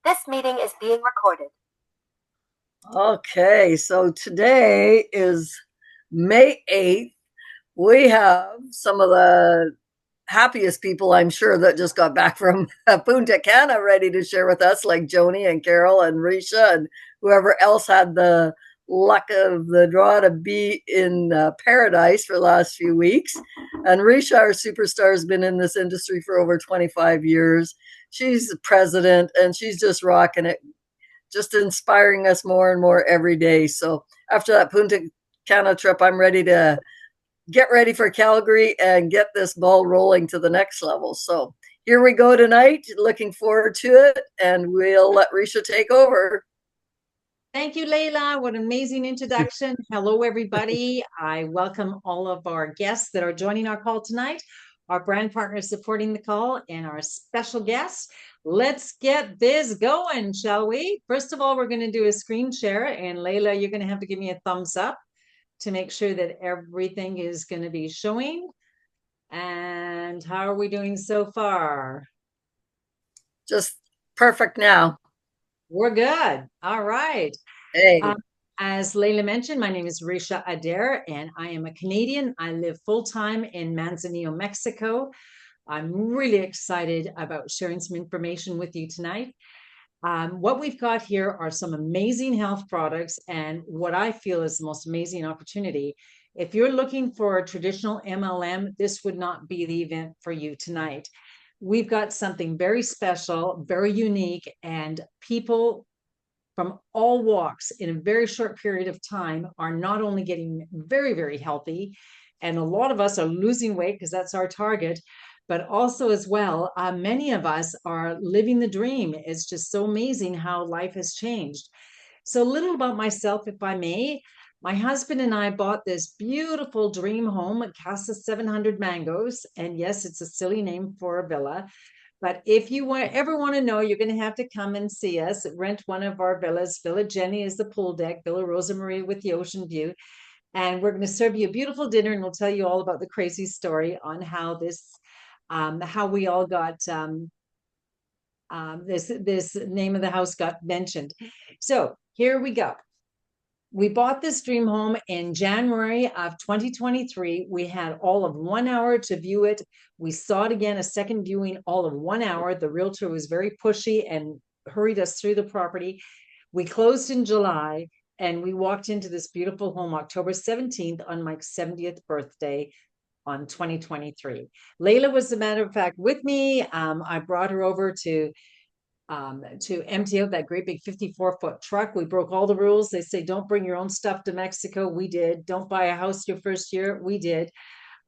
This meeting is being recorded. Okay, so today is May 8th. We have some of the happiest people, I'm sure, that just got back from Punta Cana ready to share with us, like Joni and Carol and Ricia and whoever else had the luck of the draw to be in paradise for the last few weeks. And Ricia, our superstar, has been in this industry for over 25 years. She's the president and she's just rocking it, just inspiring us more and more every day. So after that Punta Cana trip, I'm ready to get ready for Calgary and get this ball rolling to the next level. So here we go tonight. Looking forward to it, and we'll let Risha take over. Thank you, Layla. What an amazing introduction. Hello, everybody. I welcome all of our guests that are joining our call tonight, our brand partners supporting the call, and our special guests. Let's get this going, shall we? First of all, we're going to do a screen share, and Layla, you're going to have to give me a thumbs up to make sure that everything is going to be showing. And how are we doing so far? Just perfect now. We're good. All right. Hey. As Layla mentioned, my name is Ricia Adair, and I am a Canadian. I live full-time in Manzanillo, Mexico. I'm really excited about sharing some information with you tonight. What we've got here are some amazing health products and what I feel is the most amazing opportunity. If you're looking for a traditional MLM, this would not be the event for you tonight. We've got something very special, very unique, and people from all walks in a very short period of time are not only getting very, very healthy, and a lot of us are losing weight because that's our target, but also as well, many of us are living the dream. It's just so amazing how life has changed. So a little about myself, if I may. My husband and I bought this beautiful dream home at Casa 700 Mangoes. And yes, it's a silly name for a villa. But if you ever want to know, you're going to have to come and see us, rent one of our villas. Villa Jenny is the pool deck, Villa Rosa Maria with the ocean view. And we're going to serve you a beautiful dinner, and we'll tell you all about the crazy story on how how we all got this name of the house got mentioned. So here we go. We bought this dream home in January of 2023. We had all of 1 hour to view it. We saw it again, a second viewing, all of 1 hour. The realtor was very pushy and hurried us through the property. We closed in July and we walked into this beautiful home October 17th on my 70th birthday on 2023. Layla was, as a matter of fact, with me. I brought her over to empty out that great big 54-foot truck. We broke all the rules. They say don't bring your own stuff to Mexico. We did. Don't buy a house your first year. We did.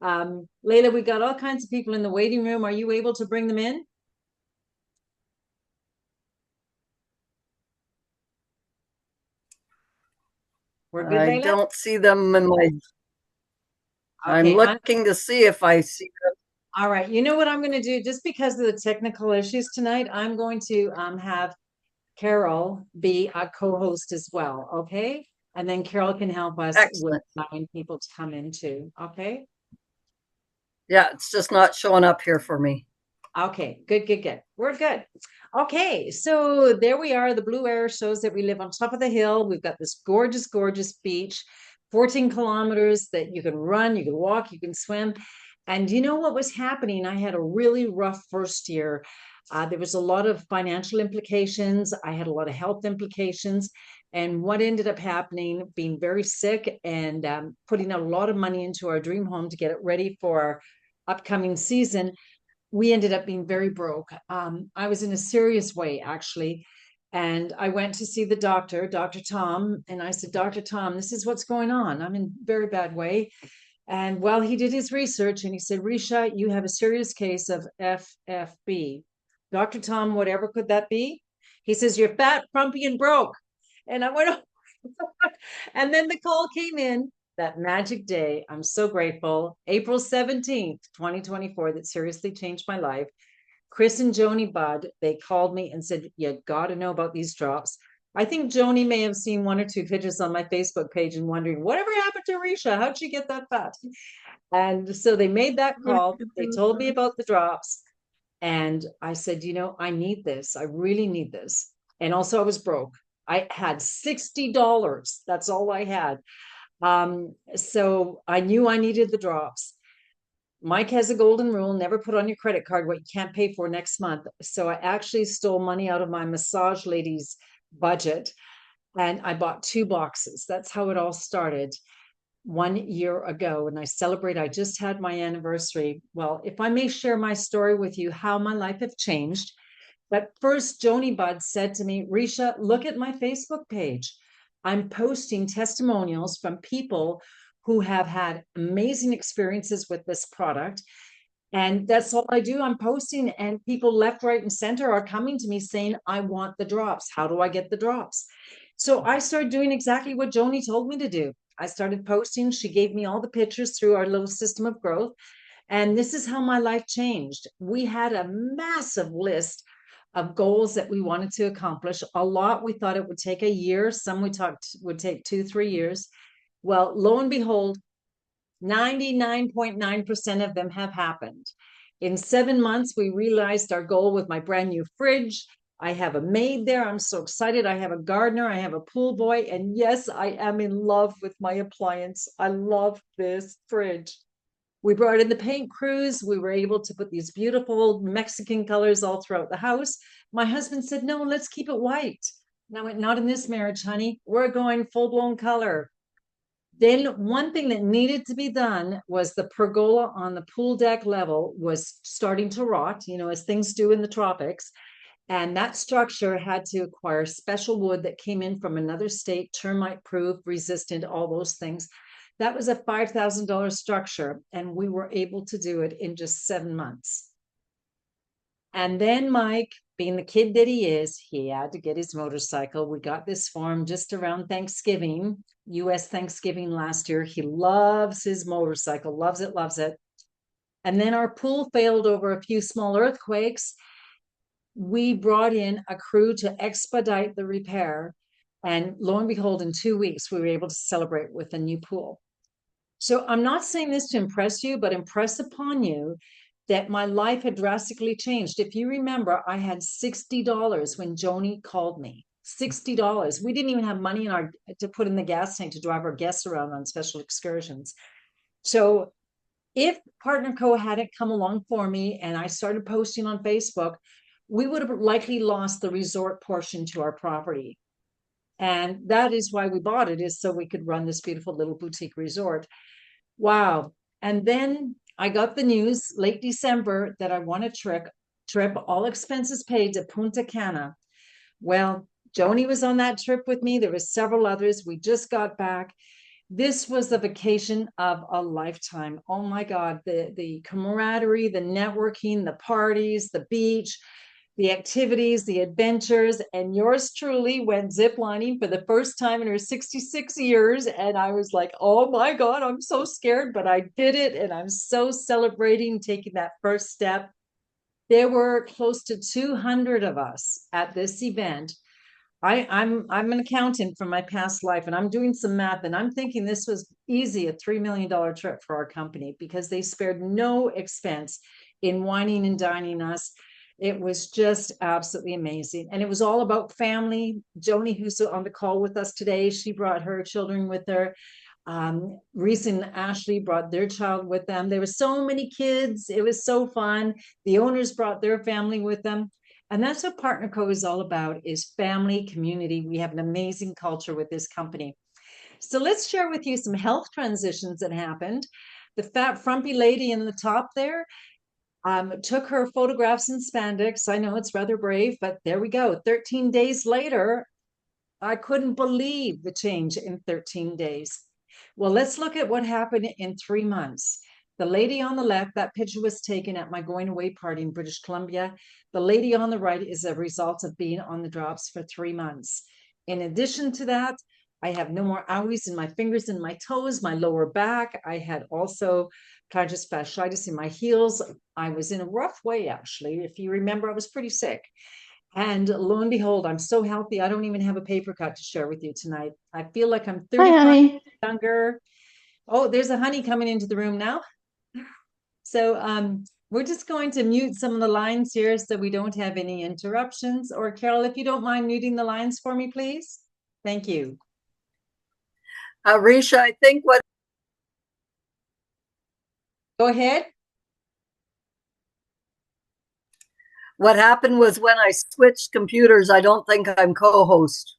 Layla, we got all kinds of people in the waiting room. Are you able to bring them in? We're good, I Layla? don't see them in my. I'm Okay, looking to see if I see them. all right. You know what I'm going to do? Just because of the technical issues tonight, I'm going to have Carol be a co-host as well. Okay. And then Carol can help us with Excellent. allowing people to come in too. Okay. Yeah, it's just not showing up here for me. Okay, good, good, good. We're good. Okay, so there we are. The blue air shows that we live on top of the hill. We've got this gorgeous, gorgeous beach, 14 kilometers that you can run, you can walk, you can swim. And you know what was happening? I had a really rough first year. There was a lot of financial implications. I had a lot of health implications. And what ended up happening, being very sick and putting a lot of money into our dream home to get it ready for our upcoming season, we ended up being very broke. I was in a serious way, actually. And I went to see the doctor, Dr. Tom, and I said, Dr. Tom, this is what's going on. I'm in very bad way. And well, he did his research and he said, Risha, you have a serious case of FFB. Dr. Tom, whatever could that be? He says, you're fat, frumpy, and broke. And I went, and then the call came in that magic day. I'm so grateful. April 17th, 2024, that seriously changed my life. Chris and Joni Budd, they called me and said, you got to know about these drops. I think Joni may have seen one or two pictures on my Facebook page and wondering, whatever happened to Risha? How'd she get that fat? And so they made that call. They told me about the drops. And I said, I need this. I really need this. And also I was broke. I had $60. That's all I had. So I knew I needed the drops. Mike has a golden rule, never put on your credit card what you can't pay for next month. So I actually stole money out of my massage lady's budget and I bought 2 boxes. That's how it all started 1 year ago. And I just had my anniversary. Well, if I may share my story with you, how my life have changed. But first, Joni Budd said to me, Ricia, look at my Facebook page. I'm posting testimonials from people who have had amazing experiences with this product. And that's all I do. I'm posting, and people left, right, and center are coming to me saying, I want the drops. How do I get the drops? So I started doing exactly what Joni told me to do. I started posting. She gave me all the pictures through our little system of growth. And this is how my life changed. We had a massive list of goals that we wanted to accomplish. A lot we thought it would take a year. Some we talked would take 2-3 years. Well, lo and behold, 99.9% of them have happened. In 7 months, we realized our goal with my brand new fridge. I have a maid there. I'm so excited. I have a gardener. I have a pool boy. And yes, I am in love with my appliance. I love this fridge. We brought in the paint crews. We were able to put these beautiful Mexican colors all throughout the house. My husband said, no, let's keep it white. And I went, not in this marriage, honey. We're going full-blown color. Then one thing that needed to be done was the pergola on the pool deck level was starting to rot, as things do in the tropics. And that structure had to acquire special wood that came in from another state, termite proof, resistant, all those things. That was a $5,000 structure, and we were able to do it in just 7 months. And then Mike, being the kid that he is, he had to get his motorcycle. We got this for him just around Thanksgiving, US Thanksgiving last year. He loves his motorcycle, loves it, loves it. And then our pool failed over a few small earthquakes. We brought in a crew to expedite the repair. And lo and behold, in 2 weeks, we were able to celebrate with a new pool. So I'm not saying this to impress you, but impress upon you that my life had drastically changed. If you remember, I had $60 when Joni called me. $60. We didn't even have money to put in the gas tank to drive our guests around on special excursions. So if Partner Co hadn't come along for me and I started posting on Facebook, we would have likely lost the resort portion to our property. And that is why we bought it, is so we could run this beautiful little boutique resort. Wow. And then I got the news late December that I won a trip, all expenses paid, to Punta Cana. Well, Joni was on that trip with me. There were several others. We just got back. This was the vacation of a lifetime. Oh my God, the camaraderie, the networking, the parties, the beach, the activities, the adventures, and yours truly went ziplining for the first time in her 66 years. And I was like, oh my God, I'm so scared, but I did it. And I'm so celebrating taking that first step. There were close to 200 of us at this event. I'm an accountant from my past life, and I'm doing some math, and I'm thinking this was easy a $3 million trip for our company, because they spared no expense in wining and dining us. It was just absolutely amazing. And it was all about family. Joni, who's on the call with us today, she brought her children with her. Reese and Ashley brought their child with them. There were so many kids. It was so fun. The owners brought their family with them. And that's what Partner Co is all about, is family, community. We have an amazing culture with this company. So let's share with you some health transitions that happened. The fat frumpy lady in the top there, took her photographs in spandex. I know it's rather brave, but there we go. 13 days later, I couldn't believe the change in 13 days. Well, let's look at what happened in 3 months. The lady on the left, that picture was taken at my going away party in British Columbia. The lady on the right is a result of being on the drops for 3 months. In addition to that, I have no more owies in my fingers and my toes, my lower back. I had also plantar fasciitis in my heels. I was in a rough way, actually. If you remember, I was pretty sick. And lo and behold, I'm so healthy. I don't even have a paper cut to share with you tonight. I feel like I'm 35 younger. Oh, there's a honey coming into the room now. So We're just going to mute some of the lines here so we don't have any interruptions. Or Carol, if you don't mind muting the lines for me, please. Thank you. Ricia, I think Go ahead. what happened was when I switched computers, I don't think I'm co-host.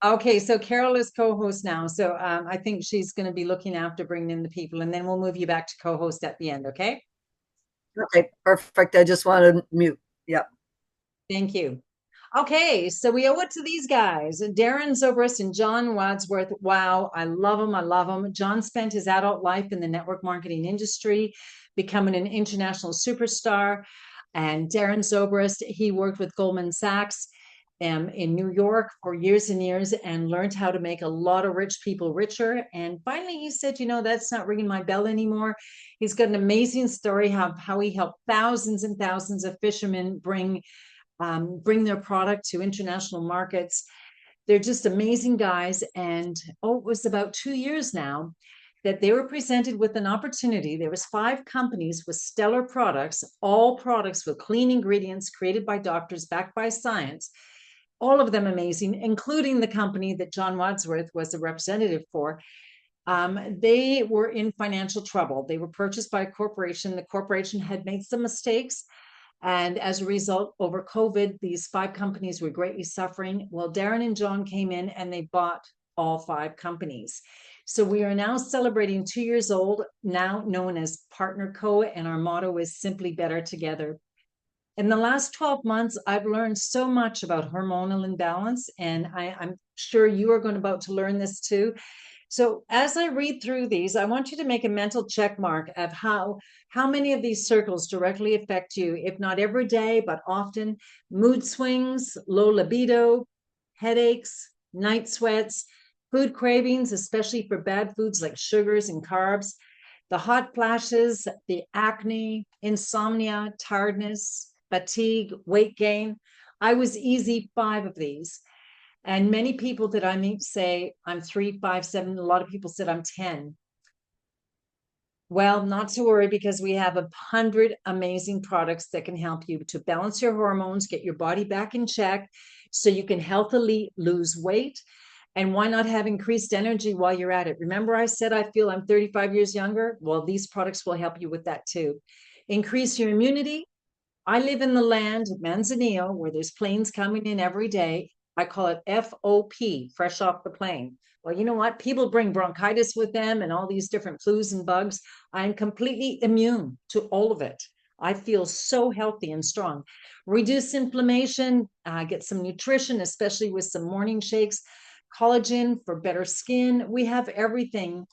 Okay, so Carol is co-host now. So I think she's going to be looking after bringing in the people, and then we'll move you back to co-host at the end, okay? Okay, perfect. I just wanted to mute. Yep. Thank you. Okay, so we owe it to these guys, Darren Zobrist and John Wadsworth. Wow, I love them. I love them. John spent his adult life in the network marketing industry, becoming an international superstar. And Darren Zobrist, he worked with Goldman Sachs in New York for years and years and learned how to make a lot of rich people richer. And finally, he said, you know, that's not ringing my bell anymore. He's got an amazing story how he helped thousands and thousands of fishermen bring their product to international markets. They're just amazing guys. And it was about 2 years now that they were presented with an opportunity. There was 5 companies with stellar products, all products with clean ingredients created by doctors, backed by science, all of them amazing, including the company that John Wadsworth was a representative for. They were in financial trouble. They were purchased by a corporation. The corporation had made some mistakes. And as a result, over COVID, these 5 companies were greatly suffering. Well, Darren and John came in and they bought all 5 companies. So we are now celebrating 2 years old, now known as Partner Co. And our motto is Simply Better Together. In the last 12 months, I've learned so much about hormonal imbalance, and I'm sure you are about to learn this too. So as I read through these, I want you to make a mental check mark of how many of these circles directly affect you, if not every day, but often. Mood swings, low libido, headaches, night sweats, food cravings, especially for bad foods like sugars and carbs, the hot flashes, the acne, insomnia, tiredness, fatigue, weight gain. I was easy 5 of these. And many people that I meet say I'm 3, 5, 7. A lot of people said I'm 10. Well, not to worry, because we have 100 amazing products that can help you to balance your hormones, get your body back in check so you can healthily lose weight. And why not have increased energy while you're at it? Remember, I said I feel I'm 35 years younger? Well, these products will help you with that too. Increase your immunity. I live in the land of Manzanillo, where there's planes coming in every day. I call it FOP, fresh off the plane. Well, you know what? People bring bronchitis with them and all these different flus and bugs. I'm completely immune to all of it. I feel so healthy and strong. Reduce inflammation, get some nutrition, especially with some morning shakes, collagen for better skin. We have everything.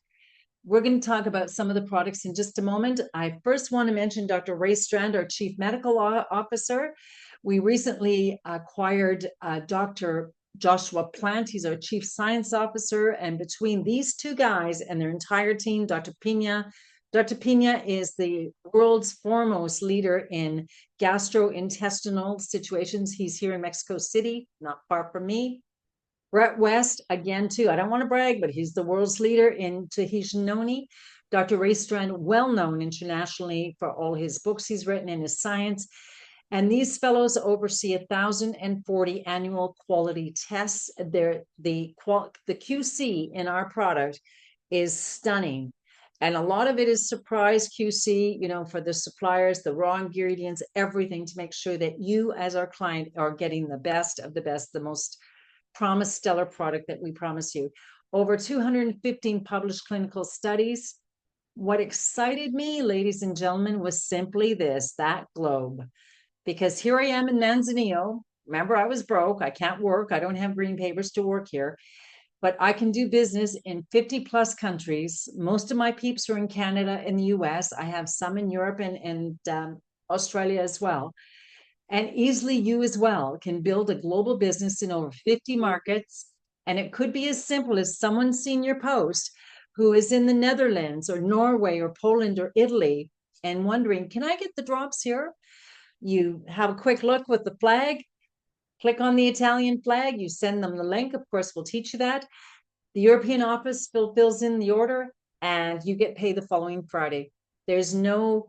We're going to talk about some of the products in just a moment. I first want to mention Dr. Ray Strand, our Chief Medical Officer. We recently acquired Dr. Joshua Plant. He's our Chief Science Officer. And between these 2 guys and their entire team, Dr. Pina is the world's foremost leader in gastrointestinal situations. He's here in Mexico City, not far from me. Brett West, again, too, I don't want to brag, but he's the world's leader in Tahitian noni. Dr. Ray Strand, well known internationally for all his books he's written and his science. And these fellows oversee 1,040 annual quality tests. The QC in our product is stunning. And a lot of it is surprise QC, you know, for the suppliers, the raw ingredients, everything, to make sure that you as our client are getting the best of the best, the most promised stellar product that we promise you. Over 215 published clinical studies. What excited me, ladies and gentlemen, was simply that globe. Because here I am in Manzanillo. Remember, I was broke. I can't work. I don't have green papers to work here. But I can do business in 50 plus countries. Most of my peeps are in Canada and the US. I have some in Europe and Australia as well. And easily you as well can build a global business in over 50 markets. And it could be as simple as someone seeing your post who is in the Netherlands or Norway or Poland or Italy and wondering, can I get the drops here? You have a quick look with the flag, click on the Italian flag, you send them the link. Of course, we'll teach you that. The European office fills in the order and you get paid the following Friday. There's no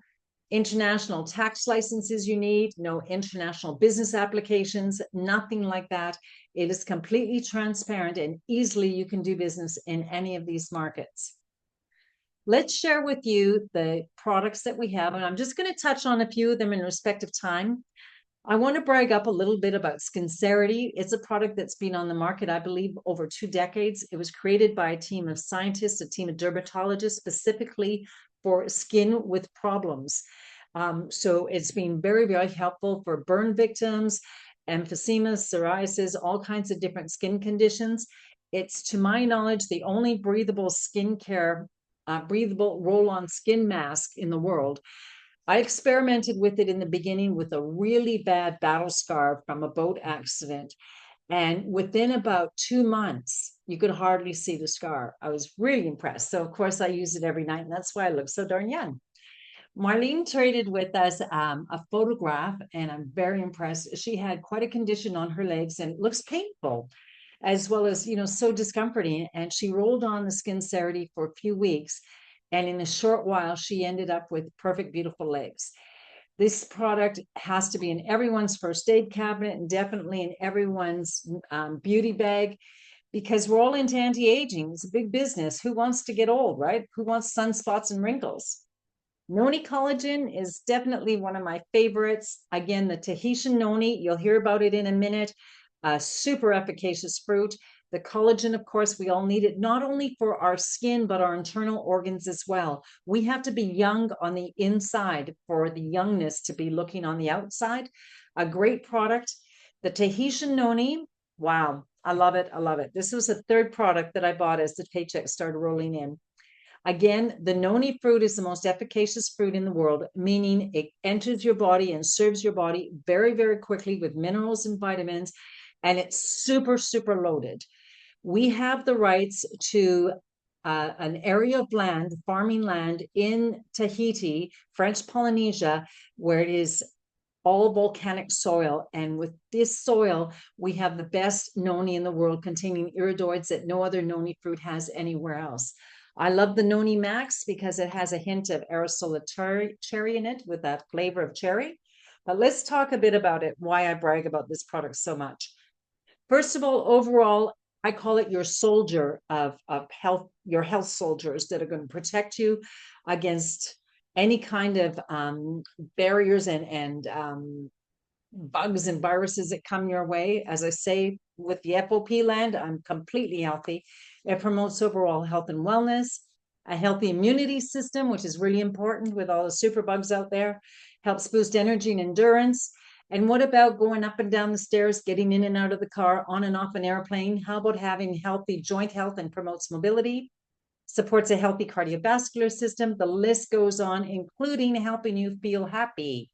international tax licenses you need, no international business applications, nothing like that. It is completely transparent and easily you can do business in any of these markets. Let's share with you the products that we have, and I'm just going to touch on a few of them in respect of time. I want to brag up a little bit about Skincerity. It's a product that's been on the market, I believe, over 2 decades. It was created by a team of scientists, a team of dermatologists, specifically for skin with problems. So it's been very, very helpful for burn victims, emphysema, psoriasis, all kinds of different skin conditions. It's, to my knowledge, the only breathable skincare, breathable roll-on skin mask in the world. I experimented with it in the beginning with a really bad battle scar from a boat accident. And within about 2 months, you could hardly see the scar. I was really impressed. So, of course, I use it every night, and that's why I look so darn young. Marlene traded with us a photograph, and I'm very impressed. She had quite a condition on her legs, and it looks painful, as well as, so discomforting. And she rolled on the Skincerity for a few weeks. And in a short while, she ended up with perfect, beautiful legs. This product has to be in everyone's first aid cabinet and definitely in everyone's beauty bag, because we're all into anti-aging. It's a big business. Who wants to get old, right? Who wants sunspots and wrinkles? Noni collagen is definitely one of my favorites. Again, the Tahitian noni, you'll hear about it in a minute. Super efficacious fruit. The collagen, of course, we all need it, not only for our skin, but our internal organs as well. We have to be young on the inside for the youngness to be looking on the outside. A great product. The Tahitian noni, wow, I love it. I love it. This was the 3rd product that I bought as the paychecks started rolling in. Again, the noni fruit is the most efficacious fruit in the world, meaning it enters your body and serves your body very, very quickly with minerals and vitamins, and it's super, super loaded. We have the rights to an area of land, farming land in Tahiti, French Polynesia, where it is all volcanic soil. And with this soil, we have the best noni in the world, containing iridoids that no other noni fruit has anywhere else. I love the Noni Max because it has a hint of aerosola cherry in it with that flavor of cherry. But let's talk a bit about it, why I brag about this product so much. First of all, overall, I call it your soldier of health, your health soldiers that are going to protect you against any kind of barriers and bugs and viruses that come your way. As I say, with the FOP land, I'm completely healthy. It promotes overall health and wellness, a healthy immunity system, which is really important with all the superbugs out there, helps boost energy and endurance. And what about going up and down the stairs, getting in and out of the car, on and off an airplane? How about having healthy joint health and promotes mobility? Supports a healthy cardiovascular system. The list goes on, including helping you feel happy.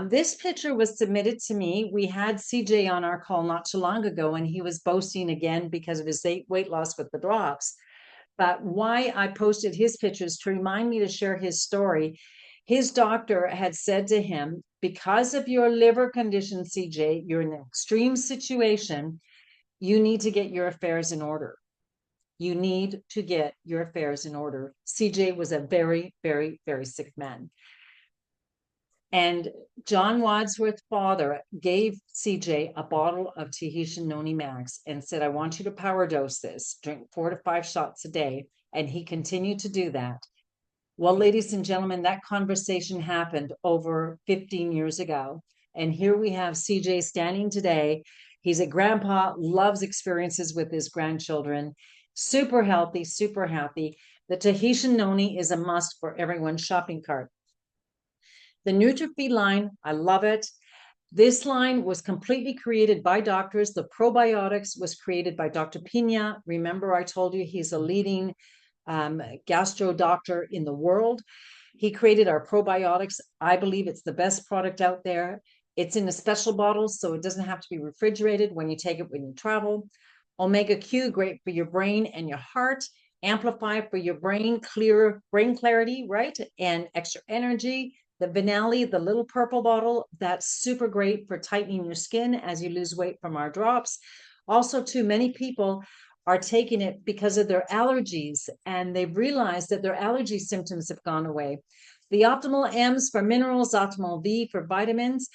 This picture was submitted to me. We had CJ on our call not too long ago, and he was boasting again because of his weight loss with the drops. But why I posted his pictures to remind me to share his story. His doctor had said to him, because of your liver condition, CJ, you're in an extreme situation. You need to get your affairs in order. You need to get your affairs in order. CJ was a very, very, very sick man. And John Wadsworth's father gave CJ a bottle of Tahitian Noni Max and said, I want you to power dose this, drink 4 to 5 shots a day. And he continued to do that. Well, ladies and gentlemen, that conversation happened over 15 years ago. And here we have CJ standing today. He's a grandpa, loves experiences with his grandchildren, super healthy, super happy. The Tahitian Noni is a must for everyone's shopping cart. The NutriFeed line, I love it. This line was completely created by doctors. The probiotics was created by Dr. Pina. Remember, I told you he's a leading gastro doctor in the world. He created our probiotics. I believe it's the best product out there. It's in a special bottle, so it doesn't have to be refrigerated when you take it when you travel. Omega Q, great for your brain and your heart. Amplify for your brain, clear brain clarity, right? And extra energy. The Vinali, the little purple bottle, that's super great for tightening your skin as you lose weight from our drops. Also, too many people are taking it because of their allergies, and they've realized that their allergy symptoms have gone away. The optimal M's for minerals, optimal V for vitamins.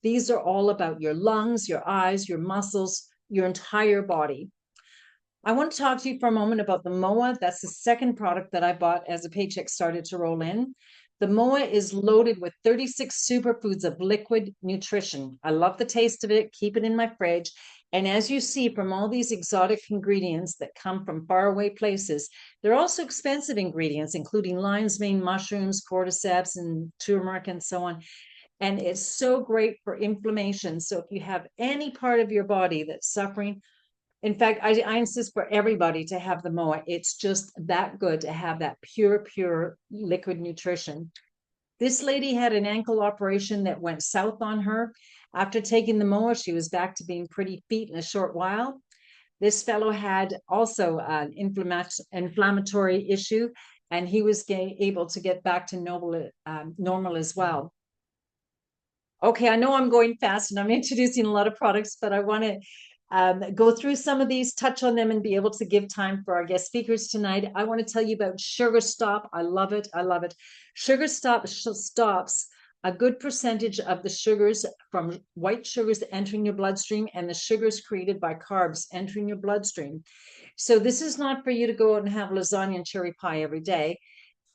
These are all about your lungs, your eyes, your muscles, your entire body. I want to talk to you for a moment about the MOA. That's the second product that I bought as the paycheck started to roll in. The MOA is loaded with 36 superfoods of liquid nutrition. I love the taste of it. Keep it in my fridge. And as you see from all these exotic ingredients that come from faraway places, they're also expensive ingredients, including lion's mane mushrooms, cordyceps, and turmeric, and so on. And it's so great for inflammation. So if you have any part of your body that's suffering, in fact, I insist for everybody to have the MOA. It's just that good to have that pure liquid nutrition. This lady had an ankle operation that went south on her. After taking the MOA, she was back to being pretty fit in a short while. This fellow had also an inflammatory issue, and he was able to get back to normal as well. Okay, I know I'm going fast and I'm introducing a lot of products, but I want to go through some of these, touch on them, and be able to give time for our guest speakers tonight. I want to tell you about Sugar Stop. I love it. I love it. Sugar Stop stops a good percentage of the sugars from white sugars entering your bloodstream and the sugars created by carbs entering your bloodstream. So this is not for you to go out and have lasagna and cherry pie every day.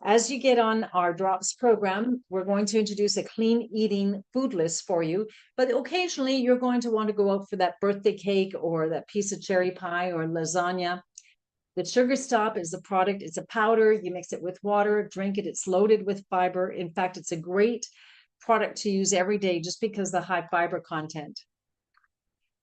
As you get on our drops program, we're going to introduce a clean eating food list for you, but occasionally you're going to want to go out for that birthday cake or that piece of cherry pie or lasagna. The Sugar Stop is a product. It's a powder. You mix it with water, drink it. It's loaded with fiber. In fact, it's a great product to use every day just because of the high fiber content.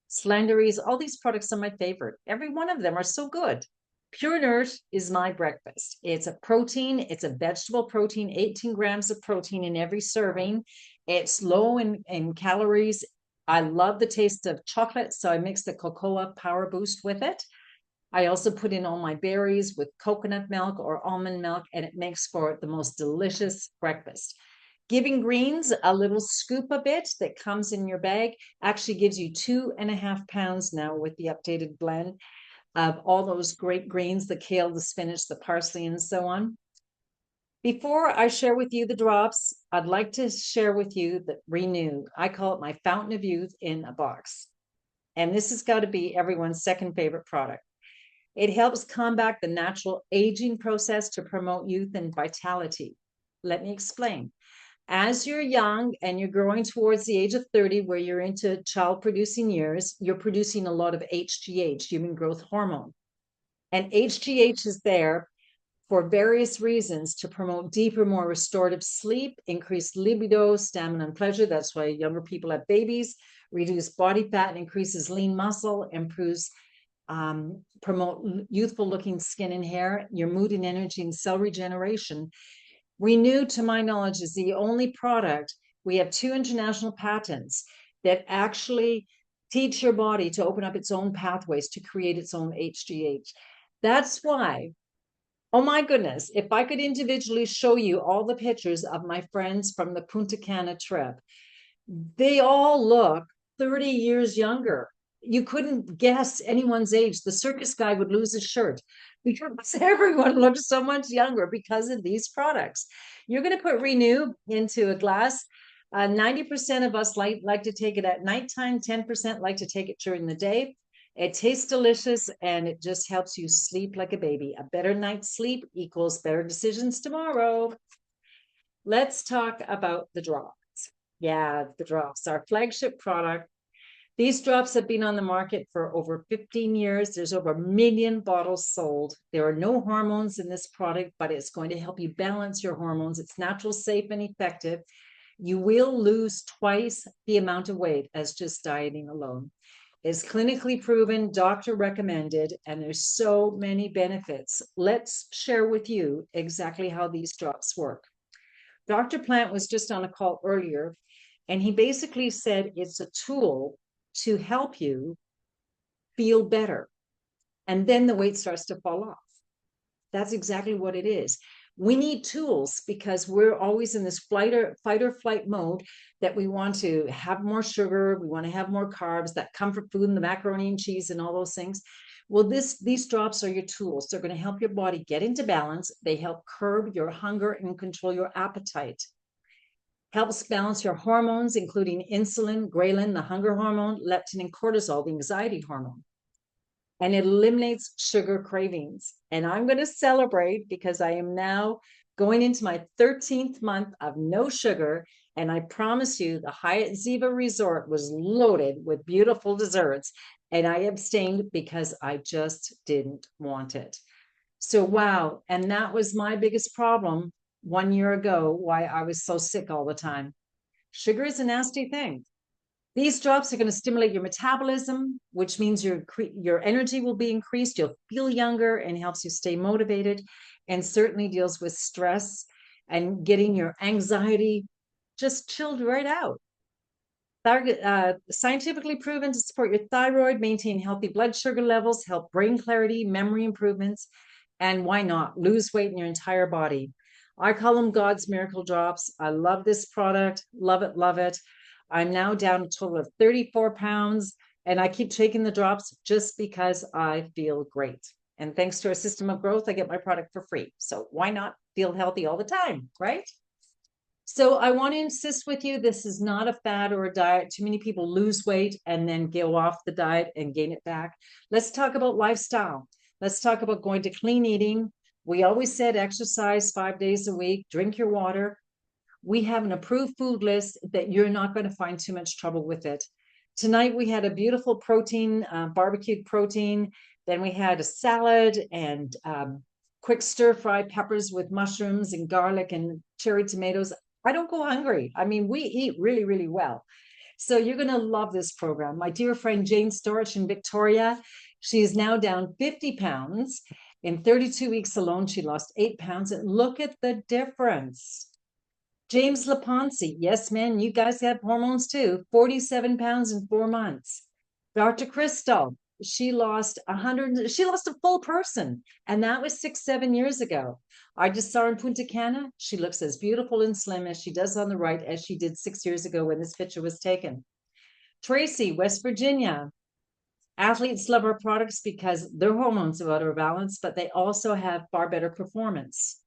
Slenderies, all these products are my favorite. Every one of them are so good. Pure Nourish is my breakfast. It's a protein. It's a vegetable protein, 18 grams of protein in every serving. It's low in calories. I love the taste of chocolate, so I mix the cocoa power boost with it. I also put in all my berries with coconut milk or almond milk, and it makes for the most delicious breakfast. Giving Greens, a little scoop of it that comes in your bag, actually gives you 2.5 pounds now with the updated blend of all those great greens, the kale, the spinach, the parsley, and so on. Before I share with you the drops, I'd like to share with you the Renew. I call it my fountain of youth in a box. And this has got to be everyone's second favorite product. It helps combat the natural aging process to promote youth and vitality. Let me explain. As you're young and you're growing towards the age of 30, where you're into child producing years, you're producing a lot of HGH, human growth hormone. And HGH is there for various reasons to promote deeper, more restorative sleep, increase libido, stamina, and pleasure. That's why younger people have babies, reduce body fat, and increases lean muscle, improves promote youthful looking skin and hair, your mood and energy, and cell regeneration. Renew, to my knowledge, is the only product. We have 2 international patents that actually teach your body to open up its own pathways to create its own HGH. That's why, oh my goodness, if I could individually show you all the pictures of my friends from the Punta Cana trip, they all look 30 years younger. You couldn't guess anyone's age. The circus guy would lose his shirt because everyone looked so much younger because of these products. You're going to put Renew into a glass. 90% of us like to take it at nighttime. 10% like to take it during the day. It tastes delicious and it just helps you sleep like a baby. A better night's sleep equals better decisions tomorrow. Let's talk about the drops. Yeah, the drops, our flagship product. These drops have been on the market for over 15 years. There's over 1 million bottles sold. There are no hormones in this product, but it's going to help you balance your hormones. It's natural, safe, and effective. You will lose twice the amount of weight as just dieting alone. It's clinically proven, doctor recommended, and there's so many benefits. Let's share with you exactly how these drops work. Dr. Plant was just on a call earlier, and he basically said it's a tool to help you feel better. And then the weight starts to fall off. That's exactly what it is. We need tools because we're always in this fight or flight mode that we want to have more sugar, we want to have more carbs, that comfort food and the macaroni and cheese and all those things. Well, these drops are your tools. They're going to help your body get into balance. They help curb your hunger and control your appetite. Helps balance your hormones, including insulin, ghrelin, the hunger hormone, leptin, and cortisol, the anxiety hormone. And it eliminates sugar cravings. And I'm going to celebrate because I am now going into my 13th month of no sugar. And I promise you, the Hyatt Ziva Resort was loaded with beautiful desserts. And I abstained because I just didn't want it. So, wow. And that was my biggest problem 1 year ago, why I was so sick all the time. Sugar is a nasty thing. These drops are going to stimulate your metabolism, which means your energy will be increased. You'll feel younger and helps you stay motivated, and certainly deals with stress and getting your anxiety just chilled right out. Scientifically proven to support your thyroid, maintain healthy blood sugar levels, help brain clarity, memory improvements, and why not lose weight in your entire body. I call them God's miracle drops. I love this product. Love it, love it. I'm now down a total of 34 pounds, and I keep taking the drops just because I feel great. And thanks to our system of growth, I get my product for free. So why not feel healthy all the time, right? So I want to insist with you, this is not a fad or a diet. Too many people lose weight and then go off the diet and gain it back. Let's talk about lifestyle. Let's talk about going to clean eating. We always said exercise 5 days a week, drink your water. We have an approved food list that you're not going to find too much trouble with it. Tonight we had a beautiful protein, barbecued protein. Then we had a salad and quick stir fry peppers with mushrooms and garlic and cherry tomatoes. I don't go hungry. I mean, we eat really, really well. So you're going to love this program. My dear friend Jane Storch in Victoria, she is now down 50 pounds. In 32 weeks alone, she lost 8 pounds. And look at the difference. James Laponce, yes, man, you guys have hormones too. 47 pounds in 4 months. Dr. Crystal, she lost a full person, and that was 6-7 years ago. I just saw her in Punta Cana. She looks as beautiful and slim as she does on the right as she did 6 years ago when this picture was taken. Tracy, West Virginia. Athletes love our products because their hormones are out of balance, but they also have far better performance.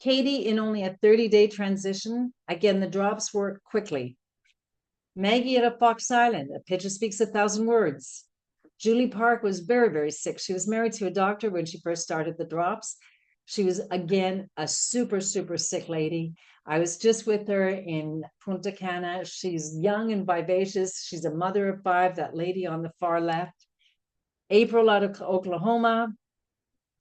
Katie, in only a 30-day transition, again, the drops work quickly. Maggie at a Fox Island, a picture speaks 1,000 words. Julie Park was very, very sick. She was married to a doctor when she first started the drops. She was, again, a super, super sick lady. I was just with her in Punta Cana. She's young and vivacious. She's a mother of 5, that lady on the far left. April out of Oklahoma.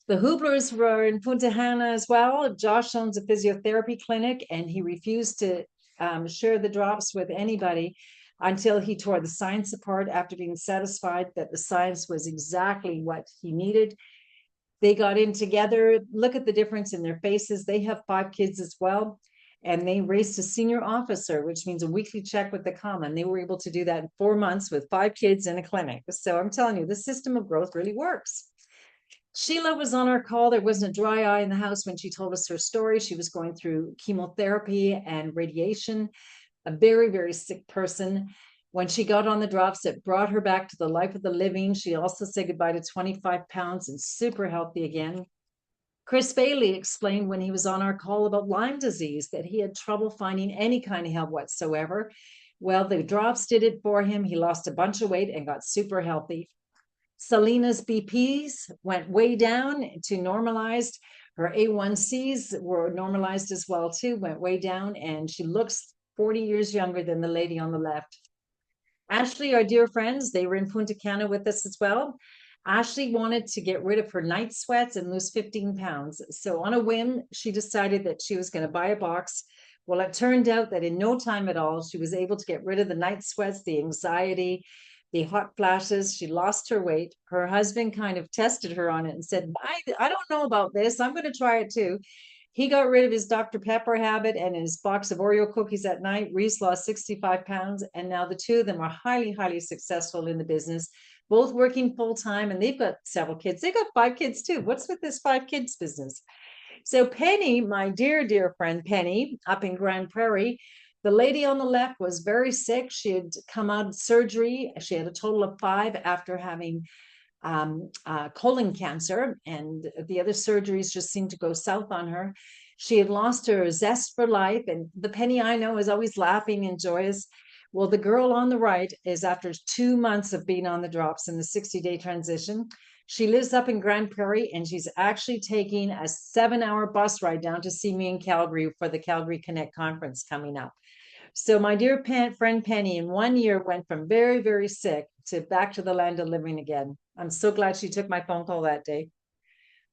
The Hublers were in Punta Cana as well. Josh owns a physiotherapy clinic, and he refused to share the drops with anybody until he tore the science apart after being satisfied that the science was exactly what he needed. They got in together. Look at the difference in their faces. They have 5 kids as well, and they raised a senior officer, which means a weekly check with the common. They were able to do that in 4 months with 5 kids in a clinic. So I'm telling you, the system of growth really works. Sheila was on our call. There wasn't a dry eye in the house when she told us her story. She was going through chemotherapy and radiation, a very, very sick person. When she got on the drops, it brought her back to the life of the living. She also said goodbye to 25 pounds and super healthy again. Chris Bailey explained when he was on our call about Lyme disease that he had trouble finding any kind of help whatsoever. Well, the drops did it for him. He lost a bunch of weight and got super healthy. Selena's BPs went way down to normalized. Her A1Cs were normalized as well too, went way down, and she looks 40 years younger than the lady on the left. Ashley, our dear friends, they were in Punta Cana with us as well. Ashley wanted to get rid of her night sweats and lose 15 pounds. So on a whim, she decided that she was going to buy a box. Well, it turned out that in no time at all, she was able to get rid of the night sweats, the anxiety, the hot flashes. She lost her weight. Her husband kind of tested her on it and said, I don't know about this. I'm going to try it too. He got rid of his Dr. Pepper habit and his box of Oreo cookies at night. Reese lost 65 pounds. And now the two of them are highly, highly successful in the business, both working full time. And they've got several kids. They got 5 kids too. What's with this 5 kids business? So Penny, my dear, dear friend Penny up in Grand Prairie, the lady on the left was very sick. She had come out of surgery. She had a total of 5 after having colon cancer, and the other surgeries just seemed to go south on her. She had lost her zest for life, and the Penny I know is always laughing and joyous. Well, the girl on the right is after 2 months of being on the drops in the 60-day transition. She lives up in Grand Prairie, and she's actually taking a 7-hour bus ride down to see me in Calgary for the Calgary Connect conference coming up. So my dear friend Penny in 1 year went from very, very sick to back to the land of living again. I'm so glad she took my phone call that day.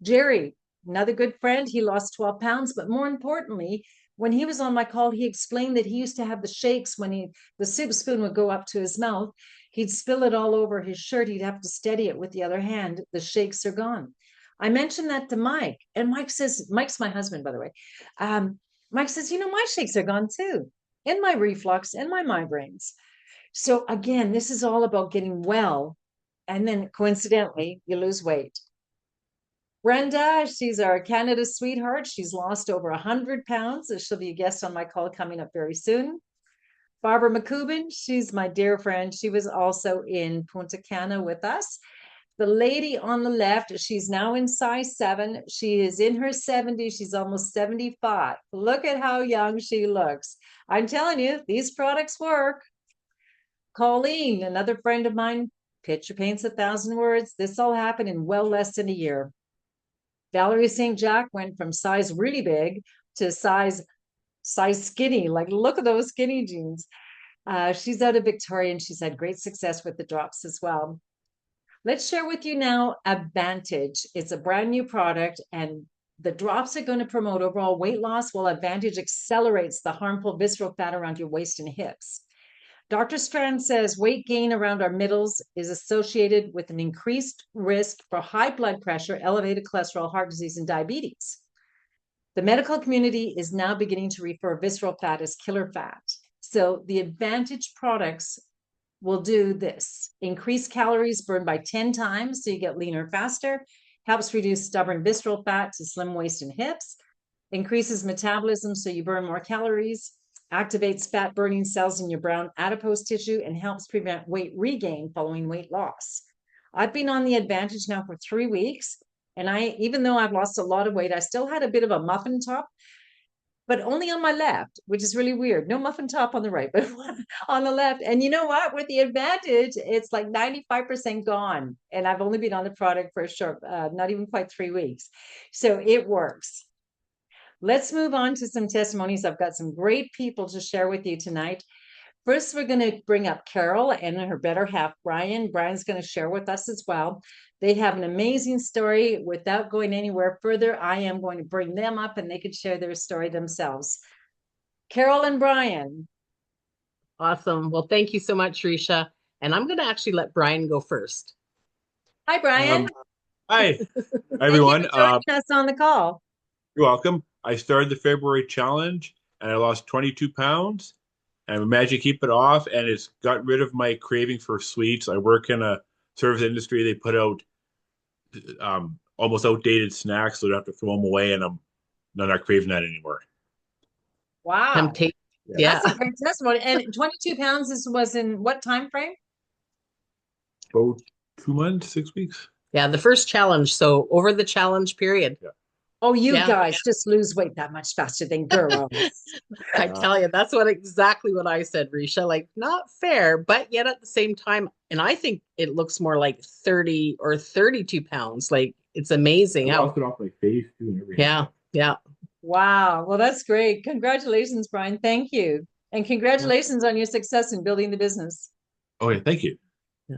Jerry, another good friend, he lost 12 pounds, but more importantly, when he was on my call, he explained that he used to have the shakes when the soup spoon would go up to his mouth. He'd spill it all over his shirt. He'd have to steady it with the other hand. The shakes are gone. I mentioned that to Mike, and Mike says, Mike's my husband, by the way. Mike says, my shakes are gone too, and my reflux and my migraines. So again, this is all about getting well. And then coincidentally, you lose weight. Brenda, she's our Canada sweetheart. She's lost over 100 pounds. So she'll be a guest on my call coming up very soon. Barbara McCubin, she's my dear friend. She was also in Punta Cana with us. The lady on the left, she's now in size 7. She is in her 70s. She's almost 75. Look at how young she looks. I'm telling you, these products work. Colleen, another friend of mine, picture paints 1,000 words. This all happened in well less than a year. Valerie St. Jacques went from size really big to size skinny. Like, look at those skinny jeans. She's out of Victoria, and she's had great success with the drops as well. Let's share with you now Advantage. It's a brand new product, and the drops are going to promote overall weight loss, while Advantage accelerates the harmful visceral fat around your waist and hips. Dr. Strand says weight gain around our middles is associated with an increased risk for high blood pressure, elevated cholesterol, heart disease, and diabetes. The medical community is now beginning to refer visceral fat as killer fat. So the Advantage products will do this: increase calories burned by 10 times so you get leaner faster, helps reduce stubborn visceral fat to slim waist and hips, increases metabolism so you burn more calories, activates fat burning cells in your brown adipose tissue, and helps prevent weight regain following weight loss. I've been on the Advantage now for 3 weeks, and even though I've lost a lot of weight, I still had a bit of a muffin top, but only on my left, which is really weird. No muffin top on the right, but on the left. And you know what? With the Advantage, it's like 95% gone. And I've only been on the product for a short, not even quite 3 weeks. So it works. Let's move on to some testimonies. I've got some great people to share with you tonight. First, we're going to bring up Carol and her better half, Brian. Brian's going to share with us as well. They have an amazing story. Without going anywhere further, I am going to bring them up and they could share their story themselves. Carol and Brian. Awesome. Well, thank you so much, Ricia. And I'm going to actually let Brian go first. Hi, Brian. Hi, everyone. Thank you for joining us on the call. You're welcome. I started the February challenge and I lost 22 pounds. And I managed to keep it off, and it's got rid of my craving for sweets. I work in a service industry. They put out almost outdated snacks, so I don't have to throw them away, and I'm not craving that anymore. Wow. Yeah. That's a great testimony. And 22 pounds was in what time frame? About 2 months, 6 weeks. Yeah, the first challenge. So over the challenge period. Yeah. Oh, you guys just lose weight that much faster than girls. I tell you, that's exactly what I said, Ricia. Like, not fair, but yet at the same time, and I think it looks more like 30 or 32 pounds. Like, it's amazing. I lost it off my face too and everything. Yeah. Wow. Well, that's great. Congratulations, Brian. Thank you. And congratulations on your success in building the business. Oh, yeah, thank you. Yeah.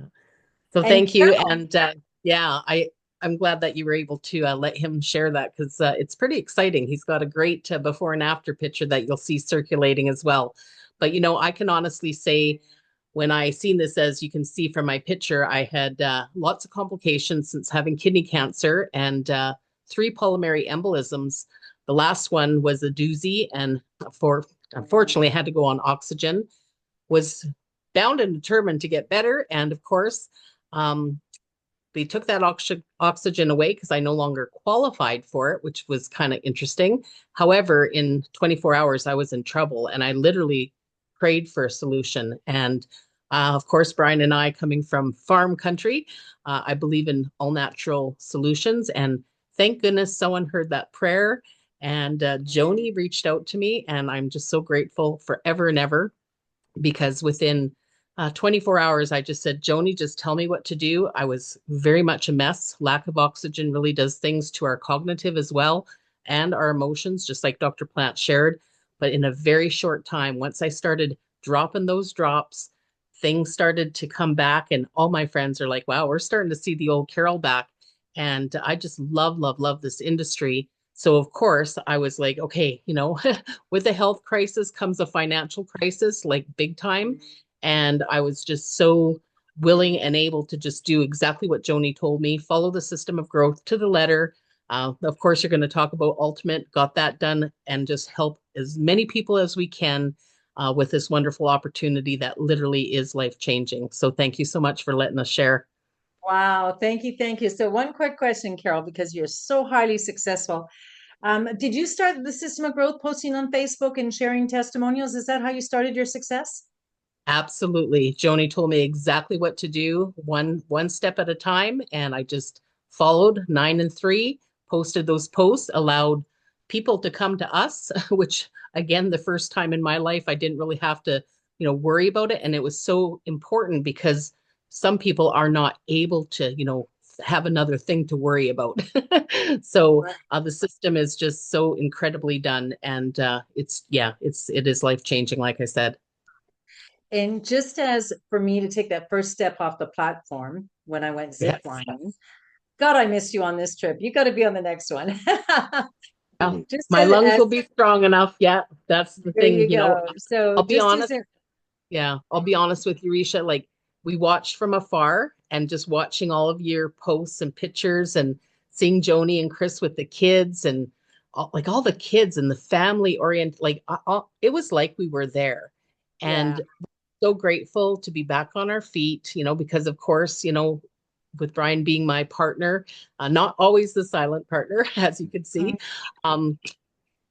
So thank you. And I'm glad that you were able to let him share that, because it's pretty exciting. He's got a great before and after picture that you'll see circulating as well. But, I can honestly say when I seen this, as you can see from my picture, I had lots of complications since having kidney cancer and 3 pulmonary embolisms. The last one was a doozy, and unfortunately I had to go on oxygen. Was bound and determined to get better. And of course, they took that oxygen away because I no longer qualified for it, which was kind of interesting. However, in 24 hours, I was in trouble, and I literally prayed for a solution. And Of course, Brian and I, coming from farm country, I believe in all natural solutions. And thank goodness someone heard that prayer. And Joni reached out to me, and I'm just so grateful forever and ever, because within 24 hours, I just said, Joni, just tell me what to do. I was very much a mess. Lack of oxygen really does things to our cognitive as well and our emotions, just like Dr. Plant shared. But in a very short time, once I started dropping those drops, things started to come back. And all my friends are like, wow, we're starting to see the old Carol back. And I just love, love, love this industry. So, of course, I was like, okay, with the health crisis comes a financial crisis, like big time. And I was just so willing and able to just do exactly what Joni told me, follow the system of growth to the letter. Of course, you're going to talk about Ultimate, got that done, and just help as many people as we can with this wonderful opportunity that literally is life changing. So thank you so much for letting us share. Wow, thank you, thank you. So one quick question, Carol, because you're so highly successful. Did you start the system of growth posting on Facebook and sharing testimonials? Is that how you started your success? Absolutely. Joni told me exactly what to do, one step at a time, and I just followed 9 and 3, posted those posts, allowed people to come to us, which again, the first time in my life I didn't really have to, worry about it. And it was so important because some people are not able to, have another thing to worry about. So the system is just so incredibly done, and it is life changing, like I said. And just as for me to take that first step off the platform when I went Yes. ziplining, God, I missed you on this trip. You got to be on the next one. Just My lungs as will be strong enough. Yeah, that's the there thing. you go. So I'll be just honest. as Yeah, I'll be honest with you, Ricia. Like, we watched from afar, and just watching all of your posts and pictures and seeing Joni and Chris with the kids, and all the kids and the family orient, like it was like we were there. yeah. And so grateful to be back on our feet, because of course, with Brian being my partner, not always the silent partner, as you can see, um,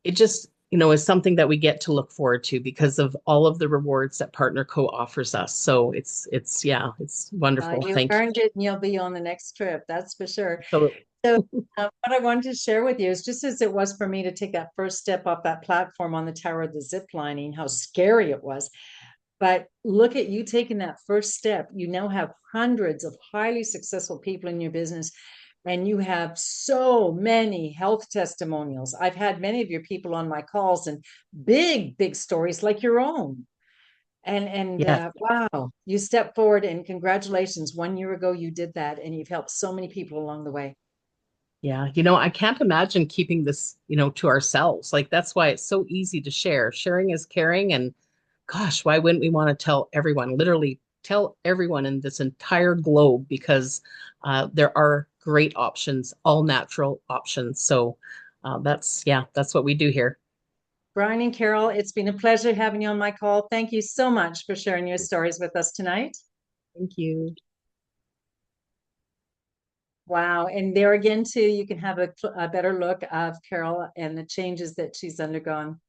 it just, is something that we get to look forward to because of all of the rewards that Partner Co offers us. So it's wonderful. You Thank you. earned it and you'll be on the next trip. That's for sure. Absolutely. So what I wanted to share with you is just as it was for me to take that first step off that platform on the tower of the zip lining, how scary it was. But look at you taking that first step. You now have hundreds of highly successful people in your business, and you have so many health testimonials. I've had many of your people on my calls and big, big stories like your own. Yes. Wow, you stepped forward and congratulations. 1 year ago, you did that and you've helped so many people along the way. Yeah. I can't imagine keeping this, to ourselves. Like, that's why it's so easy to share. Sharing is caring. And gosh, why wouldn't we want to tell everyone, literally tell everyone in this entire globe, because there are great options, all natural options. So that's what we do here. Brian and Carol, it's been a pleasure having you on my call. Thank you so much for sharing your stories with us tonight. Thank you. Wow. And there again, too, you can have a better look of Carol and the changes that she's undergone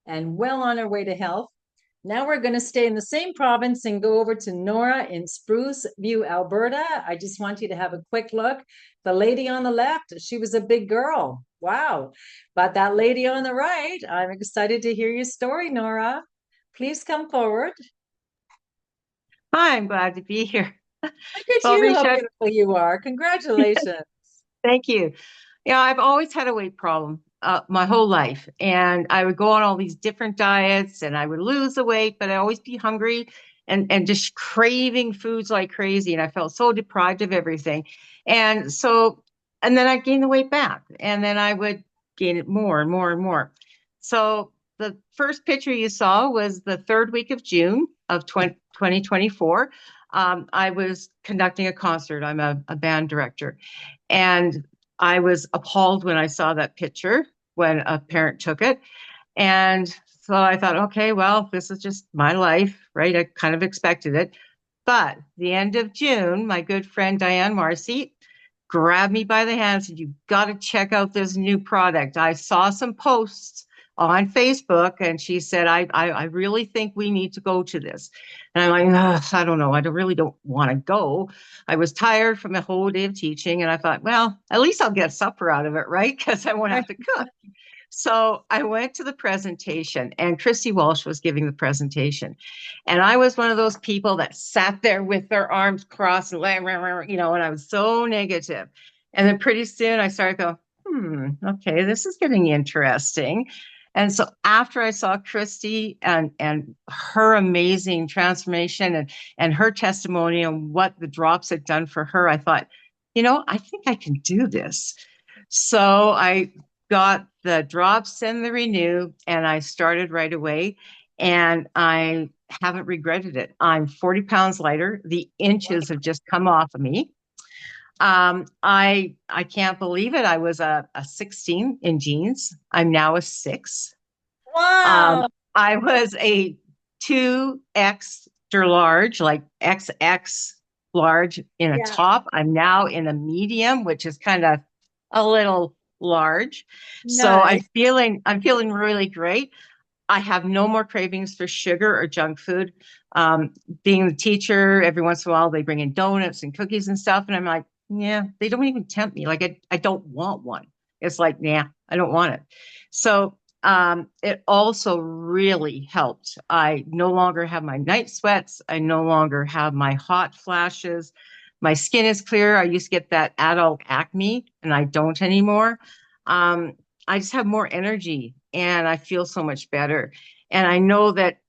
and well on her way to health. Now we're going to stay in the same province and go over to Nora in Spruce View, Alberta. I just want you to have a quick look. The lady on the left, she was a big girl. Wow. But that lady on the right, I'm excited to hear your story, Nora. Please come forward. Hi, I'm glad to be here. Look at Well, you, how Ricia, beautiful you are. Congratulations. thank you. Yeah, I've always had a weight problem my whole life. And I would go on all these different diets and I would lose the weight, but I'd always be hungry and just craving foods like crazy. And I felt so deprived of everything. And so, and then I'd gain the weight back and then I would gain it more and more and more. So the first picture you saw was the third week of June of 2024. I was conducting a concert. I'm a band director. And I was appalled when I saw that picture when a parent took it. And so I thought, okay, well, this is just my life, right? I kind of expected it. But the end of June, my good friend Diane Marcy grabbed me by the hand and said, you've got to check out this new product. I saw some posts on Facebook, and she said, I really think we need to go to this. And I'm like, "Ugh, I don't know. I really don't want to go." I was tired from a whole day of teaching, and I thought, well, at least I'll get supper out of it, right? Because I won't have to cook. So I went to the presentation, and Christy Walsh was giving the presentation. And I was one of those people that sat there with their arms crossed, and and I was so negative. And then pretty soon I started going, okay, this is getting interesting. And so after I saw Christy and her amazing transformation and her testimony and what the drops had done for her, I thought, I think I can do this. So I got the drops and the renew, and I started right away. And I haven't regretted it. I'm 40 pounds lighter. The inches have just come off of me. I can't believe it. I was a 16 in jeans. I'm now a 6. Wow. I was a 2 extra large, like XX large in a top. I'm now in a medium, which is kind of a little large. So I'm feeling really great. I have no more cravings for sugar or junk food. Being the teacher, every once in a while they bring in donuts and cookies and stuff, and I'm like, yeah, they don't even tempt me. Like I don't want one. It's like, nah, I don't want it. So it also really helped. I no longer have my night sweats. I no longer have my hot flashes. My skin is clear. I used to get that adult acne, and I don't anymore. I just have more energy, and I feel so much better. And I know that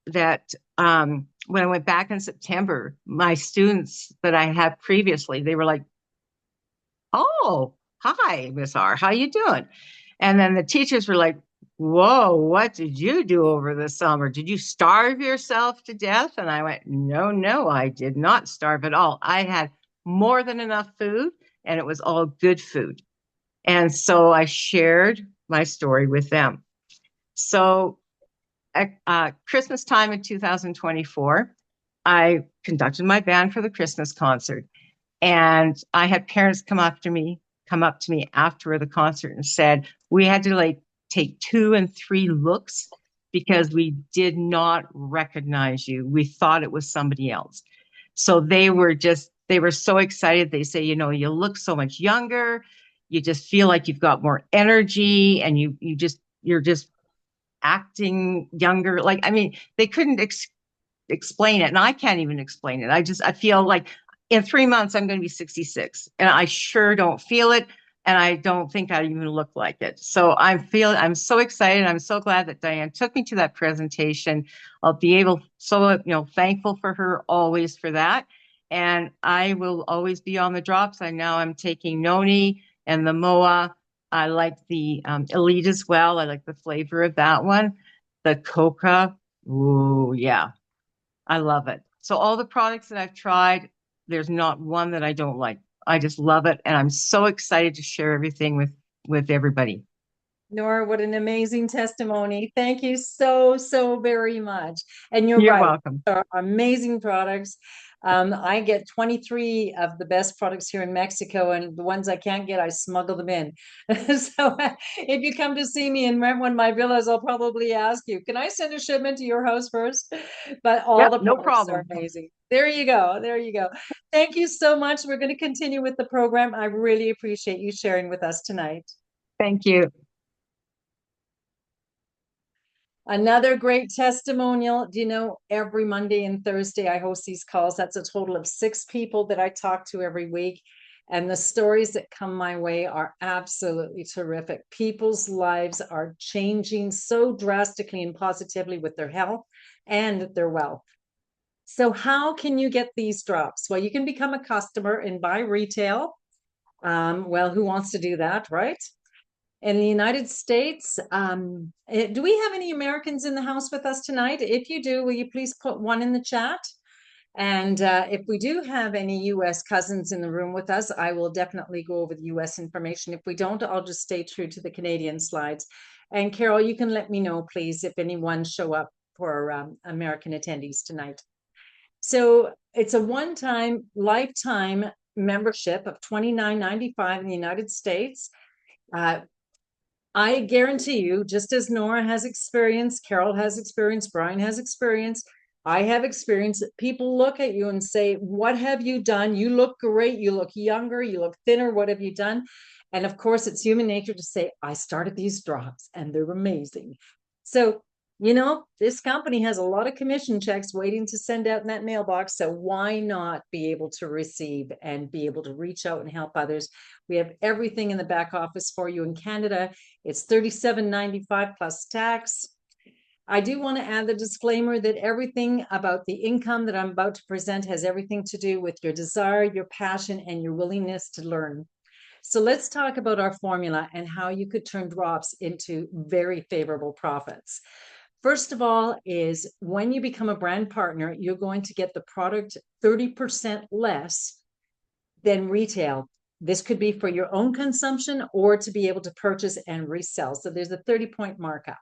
when I went back in September, my students that I had previously, they were like, "Oh, hi, Miss R, how you doing?" And then the teachers were like, "Whoa, what did you do over the summer? Did you starve yourself to death?" And I went, No, I did not starve at all. I had more than enough food, and it was all good food. And so I shared my story with them. So at Christmas time in 2024, I conducted my band for the Christmas concert. And I had parents come up to me after the concert and said, we had to take 2 and 3 looks because we did not recognize you. We thought it was somebody else. So they were so excited. They say, you look so much younger. You just feel like you've got more energy, and you're just acting younger. They couldn't explain it, and I can't even explain it. I feel like in 3 months I'm going to be 66, and I sure don't feel it, and I don't think I even look like it. So I'm so excited. I'm so glad that Diane took me to that presentation. I'll be thankful for her always for that. And I will always be on the drops. I'm taking Noni and the Moa. I like the Elite as well. I like the flavor of that one. The Coca. Ooh, yeah. I love it. So all the products that I've tried, there's not one that I don't like. I just love it. And I'm so excited to share everything with everybody. Nora, what an amazing testimony. Thank you so, so very much. And you're You're right. welcome. Amazing products. I get 23 of the best products here in Mexico, and the ones I can't get, I smuggle them in. So if you come to see me in one of my villas, I'll probably ask you, can I send a shipment to your house first? But all the no products are problem. amazing. There you go. There you go. Thank you so much. We're going to continue with the program. I really appreciate you sharing with us tonight. Thank you. Another great testimonial. Do you know, every Monday and Thursday I host these calls. That's a total of 6 people that I talk to every week. And the stories that come my way are absolutely terrific. People's lives are changing so drastically and positively with their health and their wealth. So how can you get these drops? Well, you can become a customer and buy retail. Well, who wants to do that, right? In the United States, do we have any Americans in the house with us tonight? If you do, will you please put 1 in the chat? And if we do have any US cousins in the room with us, I will definitely go over the US information. If we don't, I'll just stay true to the Canadian slides. And Carol, you can let me know, please, if anyone show up for American attendees tonight. So it's a one-time, lifetime membership of $29.95 in the United States. I guarantee you, just as Nora has experience, Carol has experience, Brian has experience, I have experience, people look at you and say, what have you done? You look great. You look younger. You look thinner. What have you done? And of course, it's human nature to say, I started these drops and they're amazing. So, you know, this company has a lot of commission checks waiting to send out in that mailbox. So why not be able to receive and be able to reach out and help others? We have everything in the back office for you in Canada. It's $37.95 plus tax. I do want to add the disclaimer that everything about the income that I'm about to present has everything to do with your desire, your passion, and your willingness to learn. So let's talk about our formula and how you could turn drops into very favorable profits. First of all, is when you become a brand partner, you're going to get the product 30% less than retail. This could be for your own consumption or to be able to purchase and resell. So there's a 30-point markup.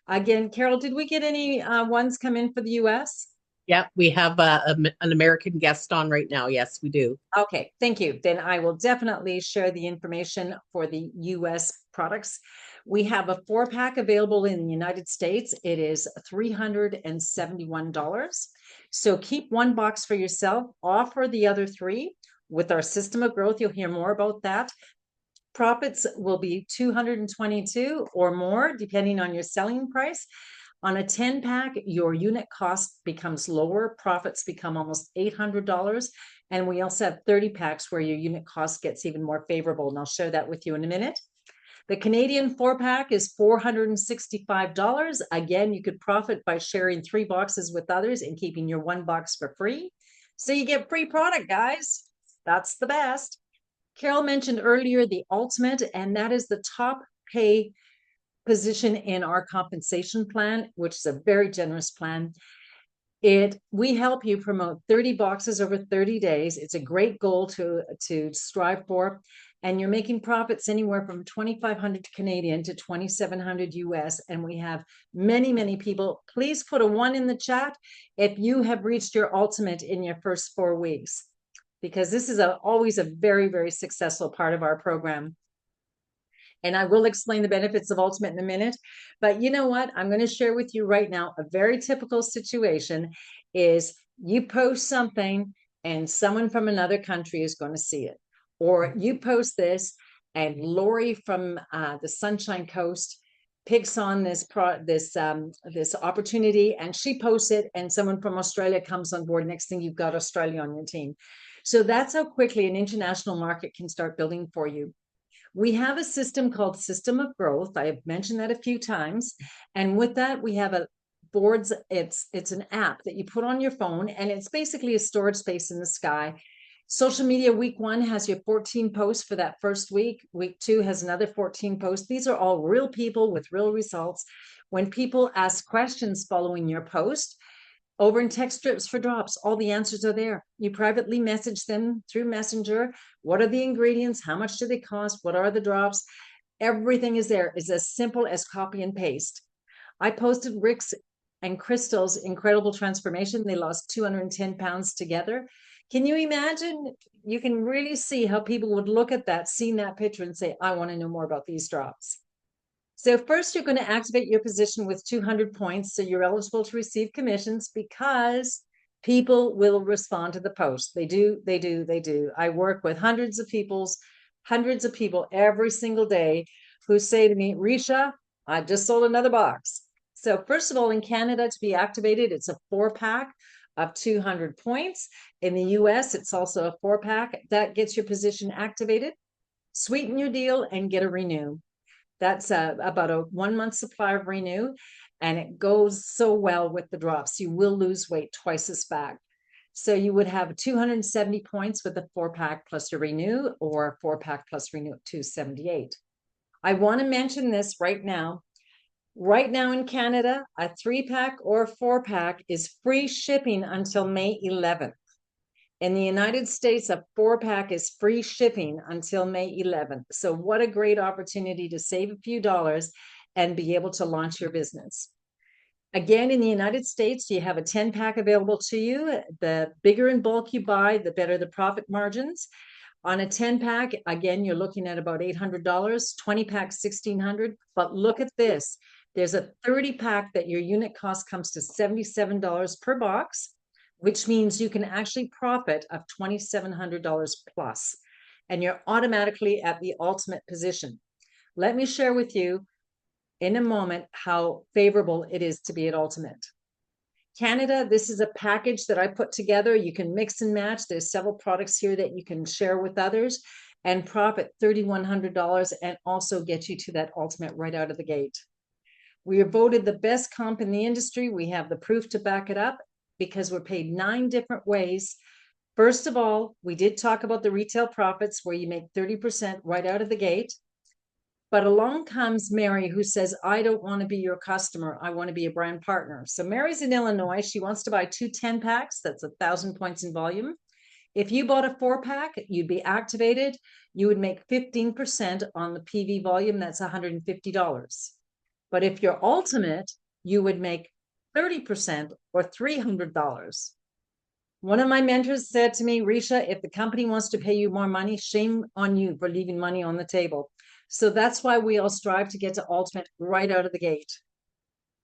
Again, Carol, did we get any ones come in for the US? Yeah, we have an American guest on right now. Yes, we do. Okay, thank you. Then I will definitely share the information for the US products. We have a 4-pack available in the United States. It is $371. So keep 1 box for yourself, offer the other 3. With our system of growth, you'll hear more about that. Profits will be $222 or more, depending on your selling price. On a 10-pack, your unit cost becomes lower. Profits become almost $800. And we also have 30 packs where your unit cost gets even more favorable. And I'll share that with you in a minute. The Canadian 4-pack is $465. Again, you could profit by sharing 3 boxes with others and keeping your 1 box for free. So you get free product, guys. That's the best. Carol mentioned earlier the ultimate, and that is the top pay position in our compensation plan, which is a very generous plan. We help you promote 30 boxes over 30 days. It's a great goal to strive for. And you're making profits anywhere from 2,500 Canadian to 2,700 US. And we have many, many people. Please put a 1 in the chat if you have reached your ultimate in your first 4 weeks, because this is always a very, very successful part of our program. And I will explain the benefits of Ultimate in a minute. But you know what? I'm going to share with you right now a very typical situation is you post something and someone from another country is going to see it. Or you post this and Lori from the Sunshine Coast picks on this opportunity and she posts it and someone from Australia comes on board. Next thing, you've got Australia on your team. So that's how quickly an international market can start building for you. We have a system called System of Growth. I have mentioned that a few times. And with that, we have a boards. It's an app that you put on your phone, and it's basically a storage space in the sky. Social media week 1 has your 14 posts for that first week. Week 2 has another 14 posts. These are all real people with real results. When people ask questions following your post, over in text strips for drops, all the answers are there. You privately message them through Messenger. What are the ingredients? How much do they cost? What are the drops? Everything is there. It's as simple as copy and paste. I posted Rick's and Crystal's incredible transformation. They lost 210 pounds together. Can you imagine? You can really see how people would look at that, seeing that picture and say, I want to know more about these drops. So first, you're going to activate your position with 200 points. So you're eligible to receive commissions because people will respond to the post. They do. I work with hundreds of people every single day who say to me, Ricia, I just sold another box. So first of all, in Canada, to be activated, it's a 4-pack of 200 points. In the US, it's also a 4-pack. That gets your position activated. Sweeten your deal and get a renew. That's about a 1-month supply of Renew, and it goes so well with the drops. You will lose weight twice as fast. So you would have 270 points with a 4-pack plus your Renew, or 4-pack plus Renew at 278. I want to mention this right now. Right now in Canada, a 3-pack or 4-pack is free shipping until May 11th. In the United States, a 4-pack is free shipping until May 11th. So what a great opportunity to save a few dollars and be able to launch your business. Again, in the United States, you have a 10-pack available to you. The bigger in bulk you buy, the better the profit margins. On a 10-pack, again, you're looking at about $800, 20-pack, $1,600. But look at this. There's a 30-pack that your unit cost comes to $77 per box, which means you can actually profit of $2,700 plus, and you're automatically at the ultimate position. Let me share with you in a moment how favorable it is to be at ultimate. Canada, this is a package that I put together. You can mix and match. There's several products here that you can share with others and profit $3,100 and also get you to that ultimate right out of the gate. We are voted the best comp in the industry. We have the proof to back it up because we're paid 9 different ways. First of all, we did talk about the retail profits where you make 30% right out of the gate. But along comes Mary, who says, I don't want to be your customer. I want to be a brand partner. So Mary's in Illinois. She wants to buy 2 10-packs. That's 1,000 points in volume. If you bought a 4-pack, you'd be activated. You would make 15% on the PV volume. That's $150. But if you're ultimate, you would make 30% or $300. One of my mentors said to me, Ricia, if the company wants to pay you more money, shame on you for leaving money on the table. So that's why we all strive to get to ultimate right out of the gate.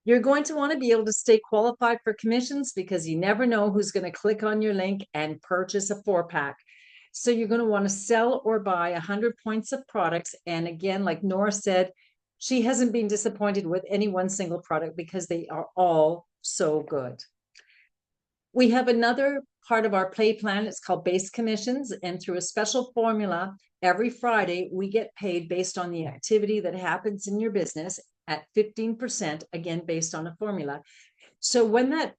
You're going to want to be able to stay qualified for commissions because you never know who's going to click on your link and purchase a 4-pack. So you're going to want to sell or buy 100 points of products. And again, like Nora said, she hasn't been disappointed with any one single product because they are all so good. We have another part of our play plan. It's called base commissions. And through a special formula, every Friday, we get paid based on the activity that happens in your business at 15%, again, based on a formula. So when that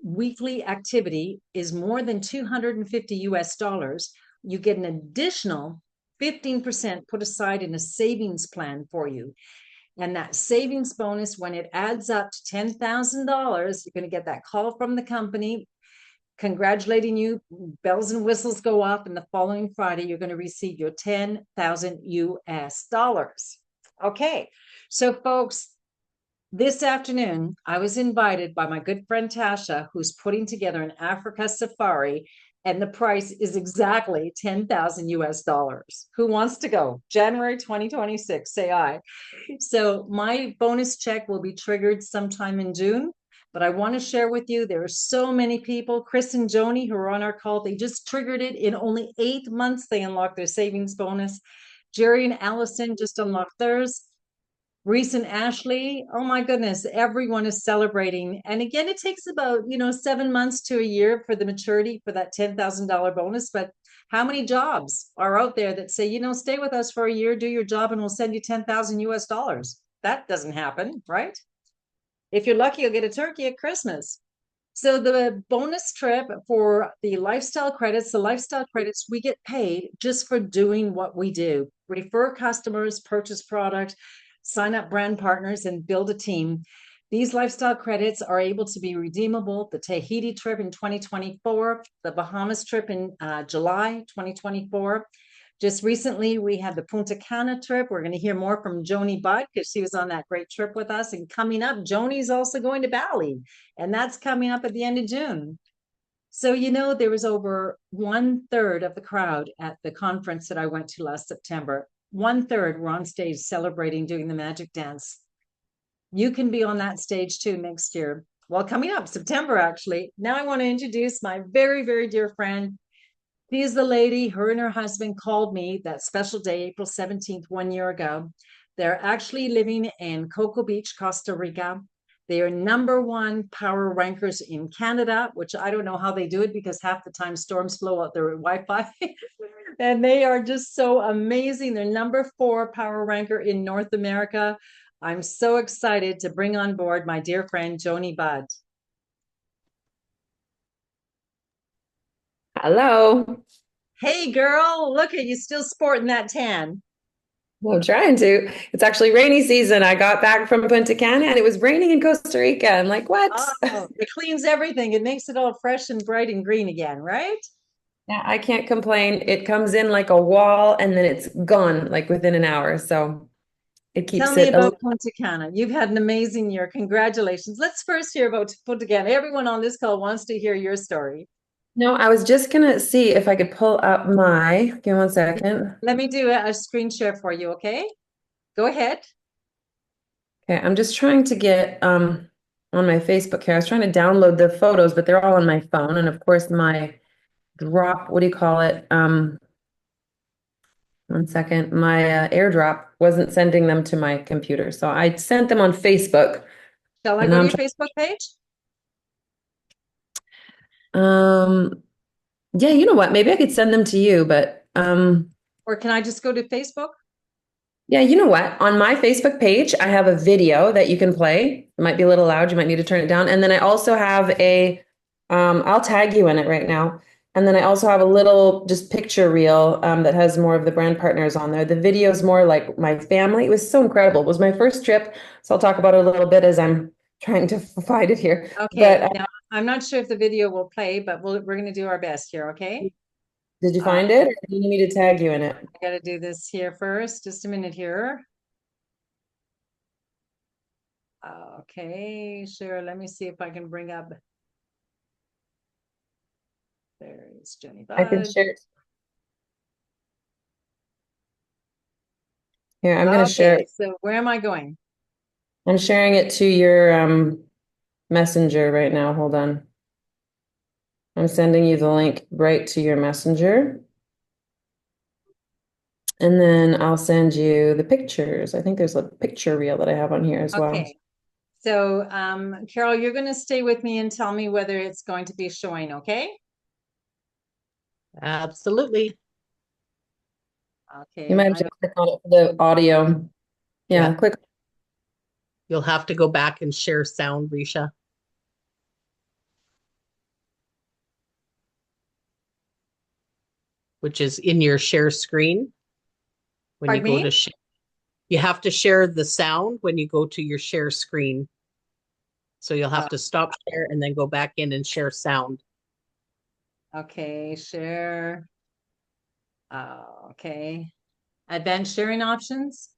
weekly activity is more than $250, you get an additional 15% put aside in a savings plan for you. And that savings bonus, when it adds up to $10,000, you're going to get that call from the company congratulating you. Bells and whistles go off, and the following Friday, you're going to receive your $10,000. Okay, so folks, this afternoon, I was invited by my good friend Tasha, who's putting together an Africa safari, and the price is exactly $10,000. Who wants to go? January 2026, say I. So my bonus check will be triggered sometime in June. But I want to share with you, there are so many people, Chris and Joni, who are on our call, they just triggered it. In only 8 months, they unlocked their savings bonus. Jerry and Allison just unlocked theirs. Reese and Ashley, oh my goodness, everyone is celebrating. And again, it takes about, 7 months to a year for the maturity for that $10,000 bonus. But how many jobs are out there that say, stay with us for a year, do your job, and we'll send you $10,000? That doesn't happen, right? If you're lucky, you'll get a turkey at Christmas. So the bonus trip for the lifestyle credits, we get paid just for doing what we do. Refer customers, purchase product, sign up brand partners, and build a team. These lifestyle credits are able to be redeemable. The Tahiti trip in 2024, the Bahamas trip in July 2024. Just recently, we had the Punta Cana trip. We're going to hear more from Joni Budd because she was on that great trip with us. And coming up, Joni's also going to Bali, and that's coming up at the end of June. So, there was over 1/3 of the crowd at the conference that I went to last September. 1/3 were on stage celebrating, doing the magic dance. You can be on that stage too next year. Well, coming up September, actually. Now I want to introduce my very, very dear friend. She's the lady, her and her husband called me that special day, April 17th, 1 year ago. They're actually living in Cocoa Beach, Costa Rica. They are #1 power rankers in Canada, which I don't know how they do it because half the time storms blow out their Wi-Fi. And they are just so amazing. They're #4 power ranker in North America. I'm so excited to bring on board my dear friend, Joni Budd. Hello. Hey, girl, look at you still sporting that tan. Well, I'm trying to. It's actually rainy season. I got back from Punta Cana and it was raining in Costa Rica. I'm like, what? Oh, it cleans everything. It makes it all fresh and bright and green again, right? Yeah, I can't complain. It comes in like a wall and then it's gone like within an hour. So it keeps Tell me it about Punta Cana. You've had an amazing year. Congratulations. Let's first hear about Punta Cana. Everyone on this call wants to hear your story. No, I was just gonna see if I could pull up my, give me one second. Let me do a screen share for you, okay? Go ahead. Okay, I'm just trying to get on my Facebook here. I was trying to download the photos, but they're all on my phone. And of course my drop, what do you call it? One second. My AirDrop wasn't sending them to my computer. So I sent them on Facebook. Shall I And go to I'm your Facebook page? yeah, you know what? Maybe I could send them to you, but Or can I just go to Facebook? yeah, you know what? On my Facebook page, I have a video that you can play. It might be a little loud. You might need to turn it down. And then I also have I'll tag you in it right now. And then I also have a little just picture reel that has more of the brand partners on there. The video is more like my family. It was so incredible. It was my first trip. So I'll talk about it a little bit as I'm trying to find it here. Okay, But now I'm not sure if the video will play, but we're going to do our best here, okay? did you find it? Or do you need me to tag you in it? I got to do this here first. Just a minute here. Okay, sure. Let me see if I can bring up. There's Joni I can Budd. share it. Here, I'm going to share Okay, it. so where am I going? I'm sharing it to your messenger right now. Hold on. I'm sending you the link right to your messenger. And then I'll send you the pictures. I think there's a picture reel that I have on here as well. Okay. So, Carol, you're going to stay with me and tell me whether it's going to be showing, okay? Absolutely. Okay. You might have to click on it for the audio. Yeah, Yeah. click. You'll have to go back and share sound, Ricia. Which is in your share screen. When Pardon you go me? to share, you have to share the sound when you go to your share screen. So you'll have to stop share and then go back in and share sound. Okay, share. Okay. Advanced sharing options?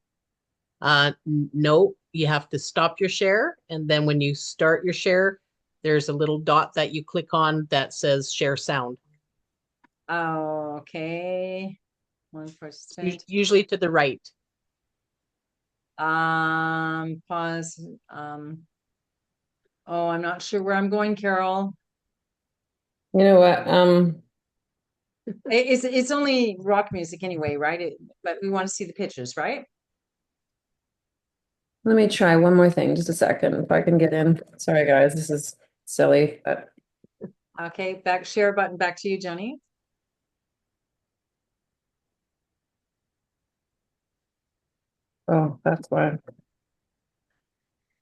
No, you have to stop your share. And then when you start your share, there's a little dot that you click on that says share sound. Oh, okay. 1%. Usually to the right. Pause. Oh, I'm not sure where I'm going, Carol. You know what? It's only rock music anyway, right? But we want to see the pictures, right? Let me try one more thing. Just a second, if I can get in. Sorry, guys, this is silly, but Okay, share button back to you, Joni. oh, that's why.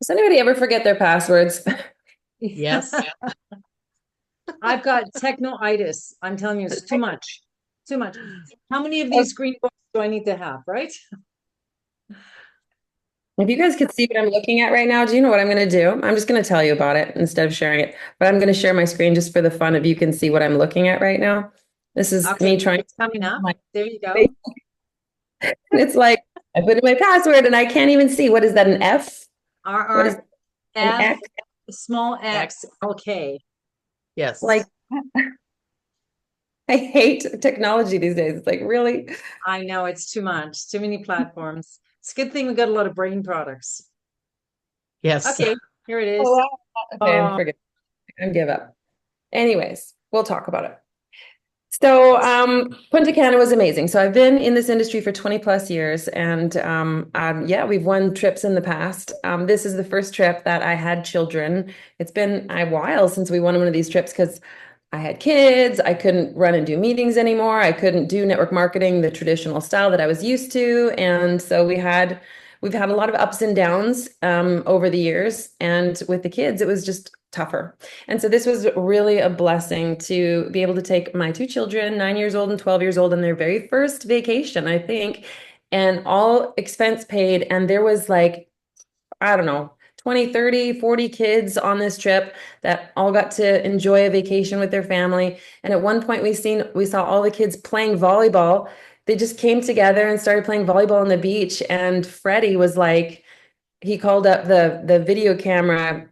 Does anybody ever forget their passwords? Yes. I've got techno-itis. I'm telling you, it's too much. Too much. How many of these green books do I need to have, right? If you guys could see what I'm looking at right now, do you know what I'm going to do? I'm just going to tell you about it instead of sharing it. But I'm going to share my screen just for the fun of you can see what I'm looking at right now. This is Okay, me trying. it's coming up. There you go. It's like I put in my password and I can't even see. What is that? An F? What is an F, X? small X, okay. Yes. Like I hate technology these days. It's like really. I know it's too much. Too many platforms. It's a good thing we got a lot of brain products. Yes. Okay, here it is. Oh, wow. Okay, forget. I give up. Anyways, we'll talk about it. So Punta Cana was amazing. So I've been in this industry for 20 plus years and yeah, we've won trips in the past. This is the first trip that I had children. It's been a while since we won one of these trips because I had kids. I couldn't run and do meetings anymore. I couldn't do network marketing the traditional style that I was used to. And so we've had a lot of ups and downs over the years. And with the kids, it was just tougher. And so this was really a blessing to be able to take my two children, 9 years old and 12 years old, on their very first vacation, I think, and all expense paid. And there was like, I don't know, 20, 30, 40 kids on this trip that all got to enjoy a vacation with their family. And at one point we saw all the kids playing volleyball. They just came together and started playing volleyball on the beach. And Freddie was like, he called up the video camera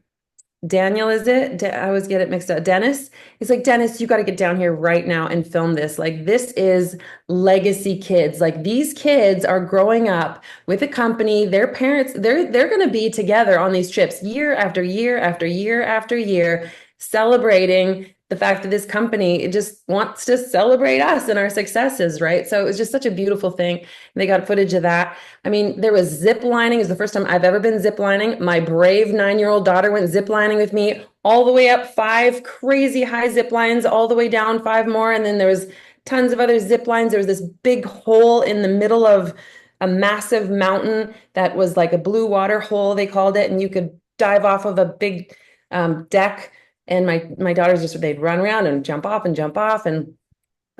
Daniel, is it? I always get it mixed up. Dennis. He's like, Dennis, you got to get down here right now and film this. Like, this is legacy kids. Like, these kids are growing up with a company. Their parents, they're going to be together on these trips year after year after year after year, celebrating the fact that this company, it just wants to celebrate us and our successes, right? So it was just such a beautiful thing. They got footage of that. I mean, there was zip lining. It's the first time I've ever been zip lining. My brave 9-year-old daughter went zip lining with me all the way up 5 crazy high zip lines, all the way down 5 more. And then there was tons of other zip lines. There was this big hole in the middle of a massive mountain that was like a blue water hole, they called it. And you could dive off of a big deck. And my daughters just, they'd run around and jump off and jump off. And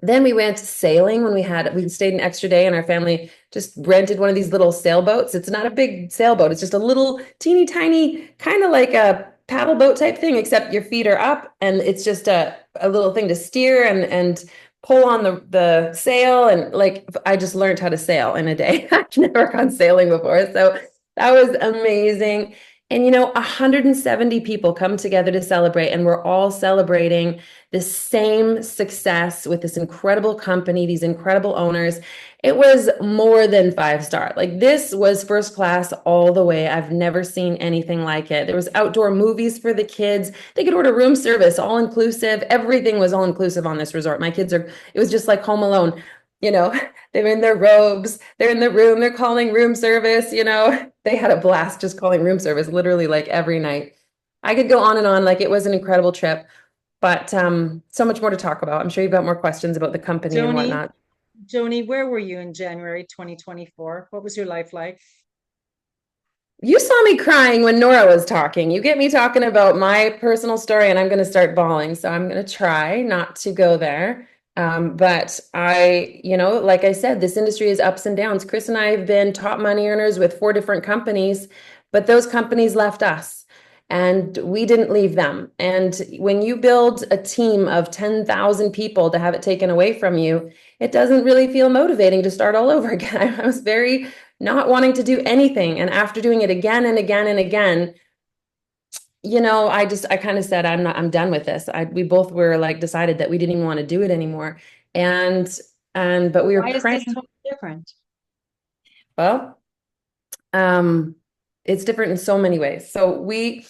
then we went sailing when we stayed an extra day, and our family just rented one of these little sailboats. It's not a big sailboat. It's just a little teeny tiny, kind of like a paddle boat type thing, except your feet are up and it's just a little thing to steer and pull on the sail. And like, I just learned how to sail in a day. I've never gone sailing before. So that was amazing. And, 170 people come together to celebrate, and we're all celebrating the same success with this incredible company, these incredible owners. It was more than 5-star. Like, this was first class all the way. I've never seen anything like it. There was outdoor movies for the kids. They could order room service, all inclusive. Everything was all inclusive on this resort. My kids it was just like Home Alone. They're in their robes, they're in the room, they're calling room service, they had a blast just calling room service literally like every night. I could go on and on. Like, it was an incredible trip, but so much more to talk about. I'm sure you've got more questions about the company and whatnot. Joni, where were you in January 2024? What was your life like? You saw me crying when Nora was talking. You get me talking about my personal story and I'm going to start bawling. So I'm going to try not to go there. But like I said, this industry is ups and downs. Chris and I have been top money earners with 4 different companies, but those companies left us and we didn't leave them. And when you build a team of 10,000 people to have it taken away from you, it doesn't really feel motivating to start all over again. I was very not wanting to do anything. And after doing it again and again and again, I kind of said, I'm done with this. We both were like decided that we didn't even want to do it anymore. But we were praying. Why is this totally different? Well, it's different in so many ways. So we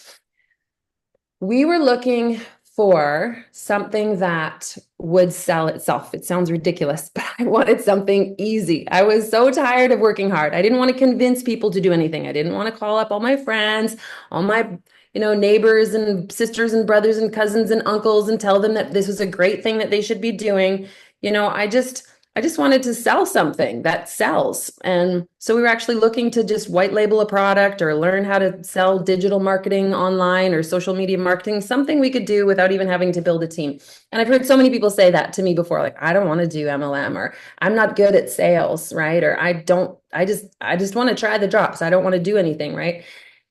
were looking for something that would sell itself. It sounds ridiculous, but I wanted something easy. I was so tired of working hard. I didn't want to convince people to do anything. I didn't want to call up all my friends, all my neighbors and sisters and brothers and cousins and uncles and tell them that this was a great thing that they should be doing. I just wanted to sell something that sells. And so we were actually looking to just white label a product or learn how to sell digital marketing online or social media marketing, something we could do without even having to build a team. And I've heard so many people say that to me before, like, I don't want to do MLM, or I'm not good at sales, right? Or I just want to try the drops. I don't want to do anything, right?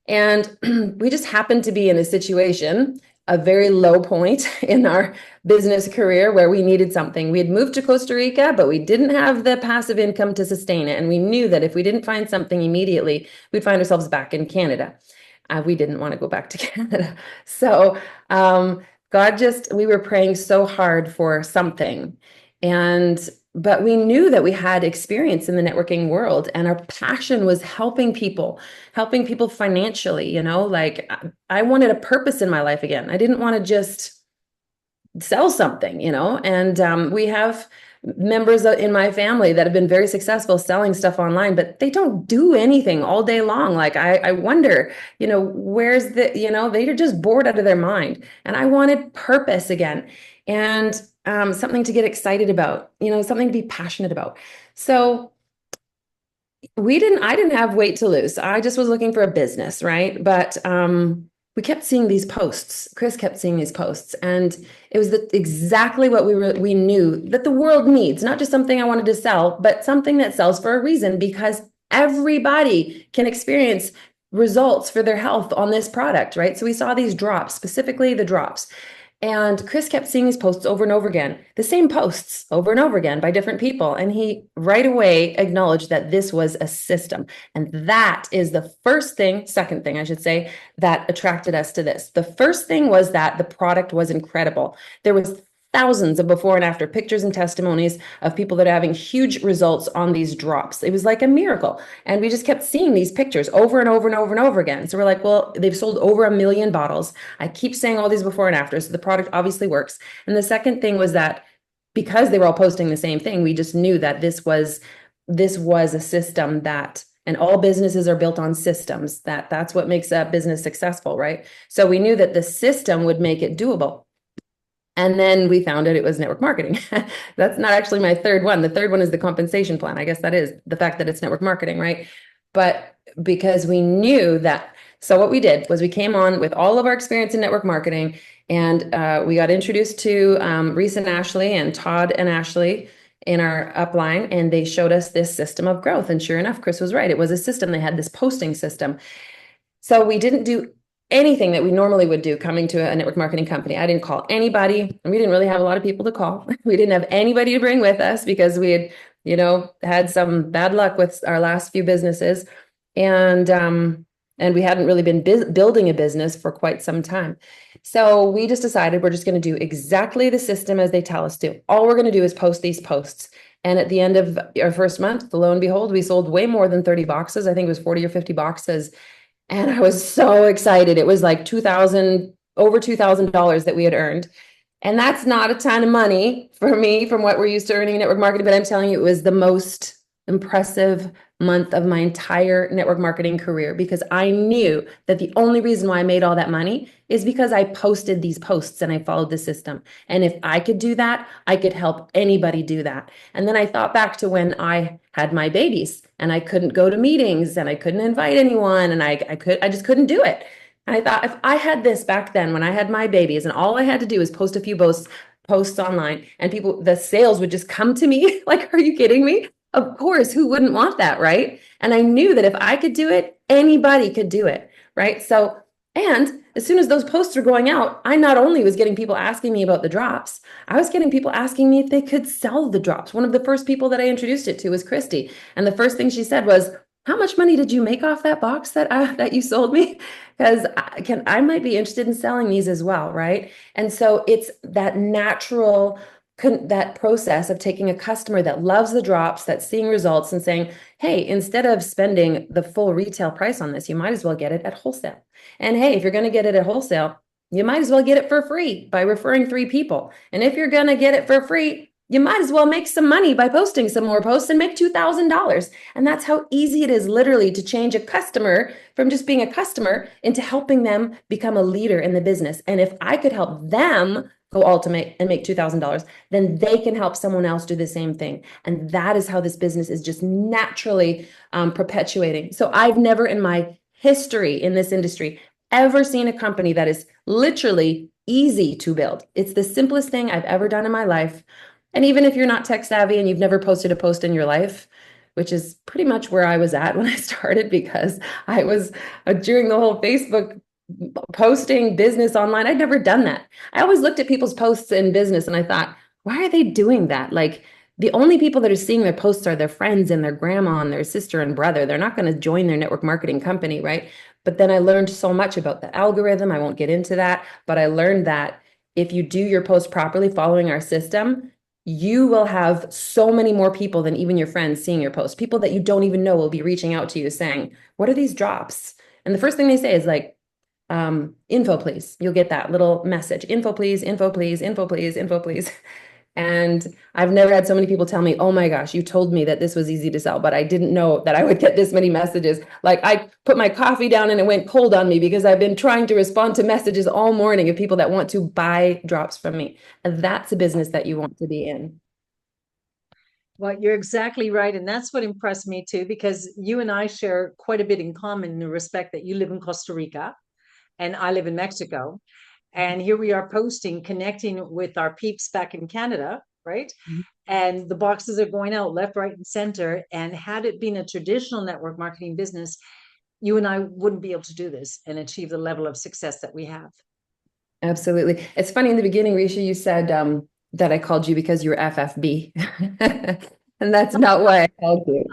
And we just happened to be in a situation, a very low point in our business career, where we needed something. We had moved to Costa Rica, but we didn't have the passive income to sustain it. And we knew that if we didn't find something immediately, we'd find ourselves back in Canada. We didn't want to go back to Canada. So we were praying so hard for something. But we knew that we had experience in the networking world, and our passion was helping people financially, like I wanted a purpose in my life again. I didn't want to just sell something, and we have members in my family that have been very successful selling stuff online, but they don't do anything all day long. Like, I wonder, where's they're just bored out of their mind. And I wanted purpose again. And something to get excited about, something to be passionate about. So I didn't have weight to lose. I just was looking for a business, right? But we kept seeing these posts. Chris kept seeing these posts, and it was exactly what we knew that the world needs. Not just something I wanted to sell, but something that sells for a reason, because everybody can experience results for their health on this product, right? So we saw these drops, specifically the drops. And Chris kept seeing these posts over and over again, the same posts over and over again by different people. And he right away acknowledged that this was a system. And that is the first thing, second thing, I should say, that attracted us to this. The first thing was that the product was incredible. There was thousands of before and after pictures and testimonies of people that are having huge results on these drops. It was like a miracle. And we just kept seeing these pictures over and over and over and over again. So we're like, well, they've sold over 1 million bottles. I keep saying all these before and after. So the product obviously works. And the second thing was that because they were all posting the same thing, we just knew that this was a system that, and all businesses are built on systems, that's what makes a business successful, right? So we knew that the system would make it doable. And then we found out it was network marketing. That's not actually my third one. The third one is the compensation plan. I guess that is the fact that it's network marketing, right? But because we knew that, so what we did was we came on with all of our experience in network marketing, and we got introduced to Ricia and Ashley and Todd and Ashley in our upline, and they showed us this system of growth. And sure enough, Chris was right. It was a system. They had this posting system. So we didn't do anything that we normally would do coming to a network marketing company. I didn't call anybody. We didn't really have a lot of people to call. We didn't have anybody to bring with us because we had, had some bad luck with our last few businesses. And we hadn't really been building a business for quite some time. So we just decided we're just going to do exactly the system as they tell us to. All we're going to do is post these posts. And at the end of our first month, lo and behold, we sold way more than 30 boxes. I think it was 40 or 50 boxes. And I was so excited. It was like over $2,000 that we had earned. And that's not a ton of money for me from what we're used to earning in network marketing. But I'm telling you, it was the most impressive month of my entire network marketing career, because I knew that the only reason why I made all that money is because I posted these posts and I followed the system. And if I could do that, I could help anybody do that. And then I thought back to when I had my babies and I couldn't go to meetings and I couldn't invite anyone, and I just couldn't do it. And I thought, if I had this back then when I had my babies and all I had to do was post a few posts online, and the sales would just come to me, like, are you kidding me? Of course, who wouldn't want that, right? And I knew that if I could do it, anybody could do it, right? So, and as soon as those posts were going out, I not only was getting people asking me about the drops, I was getting people asking me if they could sell the drops. One of the first people that I introduced it to was Christy. And the first thing she said was, how much money did you make off that box that you sold me? Because I might be interested in selling these as well, right? And so it's that natural that process of taking a customer that loves the drops, that's seeing results, and saying, hey, instead of spending the full retail price on this, you might as well get it at wholesale. And hey, if you're going to get it at wholesale, you might as well get it for free by referring 3 people. And if you're going to get it for free, you might as well make some money by posting some more posts and make $2,000. And that's how easy it is, literally, to change a customer from just being a customer into helping them become a leader in the business. And if I could help them go ultimate and make $2,000, then they can help someone else do the same thing. And that is how this business is just naturally perpetuating. So I've never in my history in this industry ever seen a company that is literally easy to build. It's the simplest thing I've ever done in my life. And even if you're not tech savvy and you've never posted a post in your life, which is pretty much where I was at when I started, because I was during the whole Facebook posting business online, I'd never done that. I always looked at people's posts in business and I thought, why are they doing that? Like, the only people that are seeing their posts are their friends and their grandma and their sister and brother. They're not going to join their network marketing company, right? But then I learned so much about the algorithm. I won't get into that, but I learned that if you do your post properly following our system, you will have so many more people than even your friends seeing your post. People that you don't even know will be reaching out to you saying, what are these drops? And the first thing they say is like, info, please. You'll get that little message. Info, please, info, please, info, please, info, please. And I've never had so many people tell me, oh my gosh, you told me that this was easy to sell, but I didn't know that I would get this many messages. Like, I put my coffee down and it went cold on me because I've been trying to respond to messages all morning of people that want to buy drops from me. And that's a business that you want to be in. Well, you're exactly right. And that's what impressed me too, because you and I share quite a bit in common in the respect that you live in Costa Rica and I live in Mexico. And here we are posting, connecting with our peeps back in Canada, right? Mm-hmm. And the boxes are going out left, right, and center. And had it been a traditional network marketing business, you and I wouldn't be able to do this and achieve the level of success that we have. Absolutely. It's funny in the beginning, Risha, you said that I called you because you were FFB. And that's not why I called you.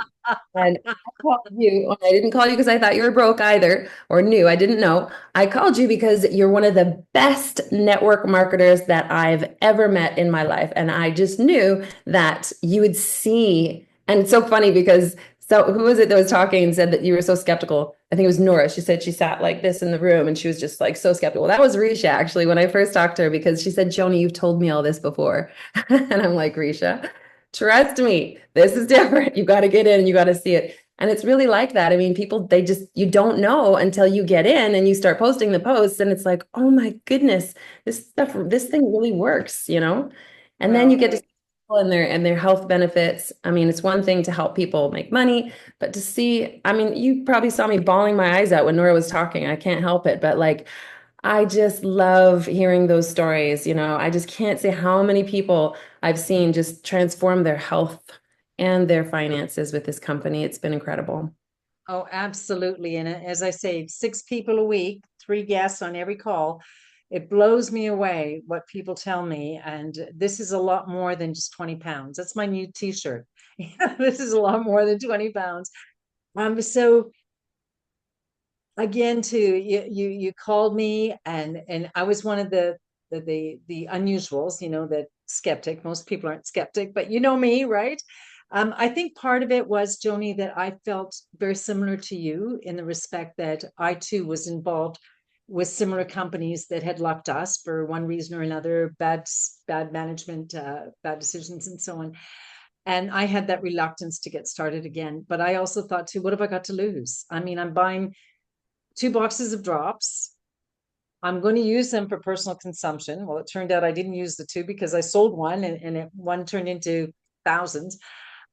And I called you. I didn't call you because I thought you were broke either or knew. I didn't know. I called you because you're one of the best network marketers that I've ever met in my life. And I just knew that you would see. And it's so funny because who was it that was talking and said that you were so skeptical? I think it was Nora. She said she sat like this in the room and she was just like so skeptical. That was Risha actually when I first talked to her because she said, Joni, you've told me all this before. And I'm like, Risha, trust me, this is different. You got to get in and you got to see it. And it's really like that. I mean, people, you don't know until you get in and you start posting the posts and it's like, oh my goodness, this thing really works, you know? And then you get to see people and their health benefits. I mean, it's one thing to help people make money, but to see, I mean, you probably saw me bawling my eyes out when Nora was talking. I can't help it, but like, I just love hearing those stories. You know, I just can't say how many people I've seen just transform their health and their finances with this company. It's been incredible. Oh, absolutely. And as I say, 6 people a week, 3 guests on every call. It blows me away what people tell me. And this is a lot more than just 20 pounds. That's my new t-shirt. This is a lot more than 20 pounds. So again, you called me and I was one of the unusuals, you know, that skeptic. Most people aren't skeptic, but you know me, right? I think part of it was, Joni, that I felt very similar to you in the respect that I too was involved with similar companies that had left us for one reason or another, bad management, bad decisions, and so on. And I had that reluctance to get started again. But I also thought too, what have I got to lose? I mean, I'm buying 2 boxes of drops. I'm going to use them for personal consumption. Well, it turned out I didn't use the 2 because I sold one and one turned into thousands.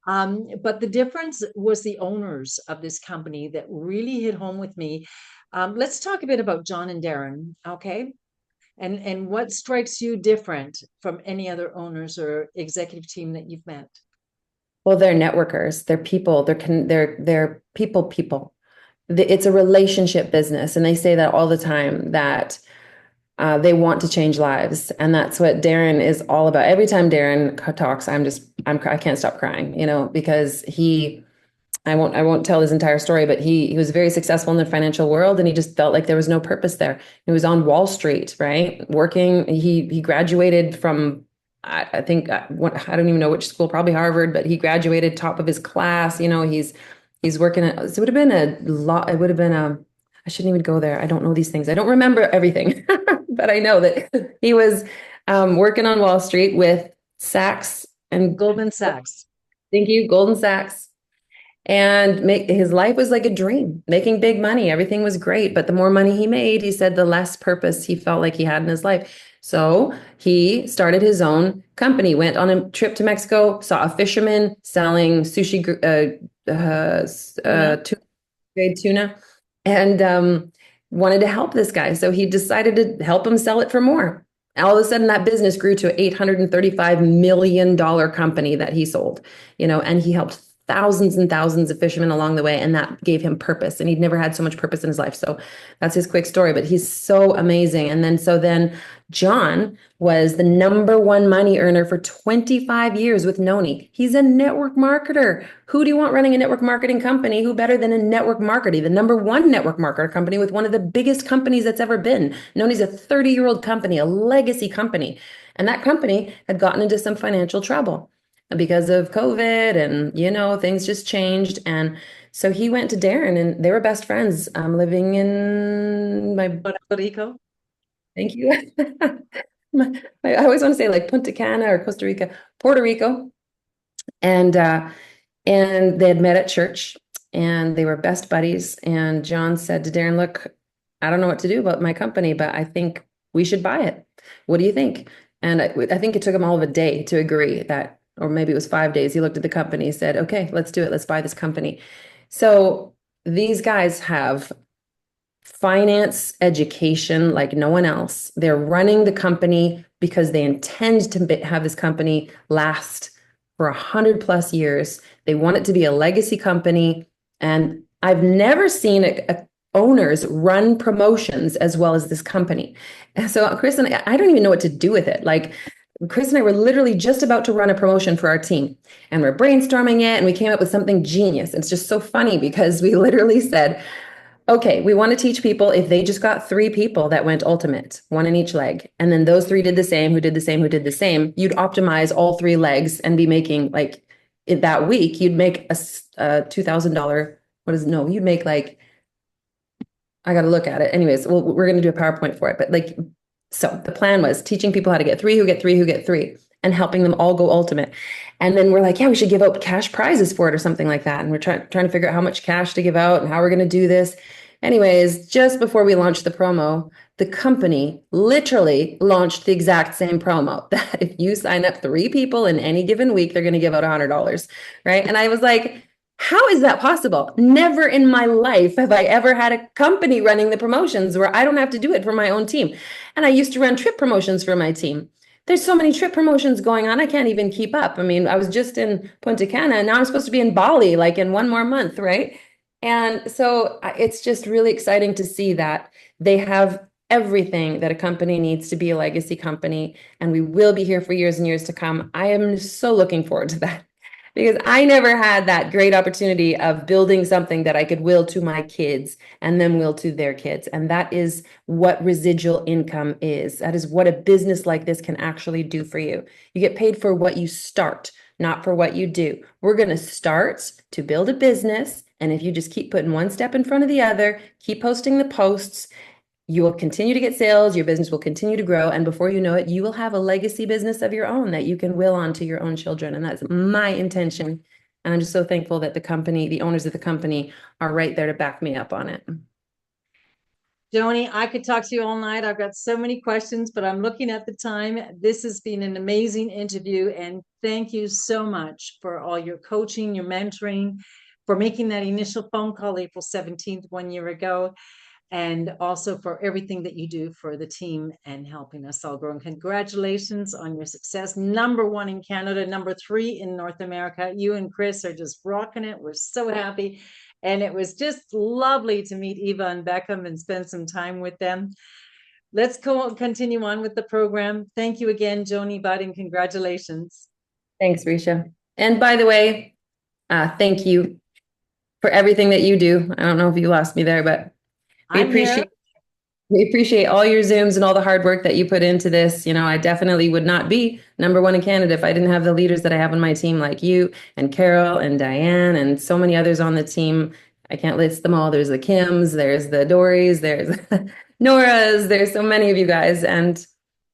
But the difference was the owners of this company that really hit home with me. Let's talk a bit about John and Darren, okay? And what strikes you different from any other owners or executive team that you've met? Well, they're networkers. They're people. They're people. It's a relationship business, and they say that all the time that they want to change lives, and that's what Darren is all about. Every time Darren talks, I can't stop crying, you know, because I won't tell his entire story, but he was very successful in the financial world, and he just felt like there was no purpose there. He was on Wall Street, right, working. He graduated from I think I don't even know which school, probably Harvard, but he graduated top of his class. You know, he's working at, so it would have been a lot. It would have been I shouldn't even go there. I don't know these things. I don't remember everything, but I know that he was working on Wall Street with Sachs and Goldman Sachs. Thank you, Goldman Sachs. And his life was like a dream, making big money. Everything was great. But the more money he made, he said the less purpose he felt like he had in his life. So he started his own company, went on a trip to Mexico, saw a fisherman selling sushi, grade tuna, and wanted to help this guy. So he decided to help him sell it for more. All of a sudden, that business grew to an $835 million company that he sold, you know, and he helped thousands and thousands of fishermen along the way. And that gave him purpose. And he'd never had so much purpose in his life. So that's his quick story, but he's so amazing. And then John was the #1 money earner for 25 years with Noni. He's a network marketer. Who do you want running a network marketing company? Who better than a network marketer, the #1 network marketer company with one of the biggest companies that's ever been. Noni's a 30-year-old company, a legacy company. And that company had gotten into some financial trouble because of COVID, and, you know, things just changed. And so he went to Darren, and they were best friends, living in Puerto Rico. Thank you. I always want to say like Punta Cana or Costa Rica, Puerto Rico. And they had met at church, and they were best buddies. And John said to Darren, look, I don't know what to do about my company, but I think we should buy it. What do you think? And I think it took him all of a day to agree that, or maybe it was 5 days. He looked at the company, said, okay, let's do it. Let's buy this company. So these guys have finance education like no one else. They're running the company because they intend to have this company last for 100+ years. They want it to be a legacy company. And I've never seen a owners run promotions as well as this company. And so Chris and I don't even know what to do with it. Like Chris and I were literally just about to run a promotion for our team, and we're brainstorming it, and we came up with something genius. It's just so funny because we literally said, okay, we want to teach people, if they just got 3 people that went ultimate, 1 in each leg, and then those 3 did the same, who did the same, who did the same, you'd optimize all 3 legs and be making, like, in that week, you'd make a $2,000. You'd make like, I got to look at it. Anyways, we're going to do a PowerPoint for it. But like, so the plan was teaching people how to get 3, who get 3, who get 3, and helping them all go ultimate. And then we're like, yeah, we should give out cash prizes for it or something like that. And we're trying to figure out how much cash to give out and how we're going to do this. Anyways, just before we launched the promo, the company literally launched the exact same promo that if you sign up 3 people in any given week, they're going to give out $100, right? And I was like, how is that possible? Never in my life have I ever had a company running the promotions where I don't have to do it for my own team. And I used to run trip promotions for my team. There's so many trip promotions going on, I can't even keep up. I mean, I was just in Punta Cana, and now I'm supposed to be in Bali, like in 1 more month, right? And so it's just really exciting to see that they have everything that a company needs to be a legacy company, and we will be here for years and years to come. I am so looking forward to that, because I never had that great opportunity of building something that I could will to my kids and then will to their kids. And that is what residual income is. That is what a business like this can actually do for you. You get paid for what you start, not for what you do. We're going to start to build a business. And if you just keep putting one step in front of the other, keep posting the posts, you will continue to get sales, your business will continue to grow, and before you know it, you will have a legacy business of your own that you can will on to your own children. And that's my intention. And I'm just so thankful that the company, the owners of the company, are right there to back me up on it. Joni, I could talk to you all night. I've got so many questions, but I'm looking at the time. This has been an amazing interview, and thank you so much for all your coaching, your mentoring, for making that initial phone call April 17th, 1 year ago, and also for everything that you do for the team and helping us all grow. And congratulations on your success. #1 in Canada, #3 in North America. You and Chris are just rocking it. We're so happy. And it was just lovely to meet Eva and Beckham and spend some time with them. Let's continue on with the program. Thank you again, Joni Budd, and congratulations. Thanks, Ricia. And by the way, thank you for everything that you do. I don't know if you lost me there, but we appreciate all your Zooms and all the hard work that you put into this. You know, I definitely would not be #1 in Canada if I didn't have the leaders that I have on my team, like you and Carol and Diane and so many others on the team. I can't list them all. There's the Kims, there's the Dorys, there's Nora's, there's so many of you guys, and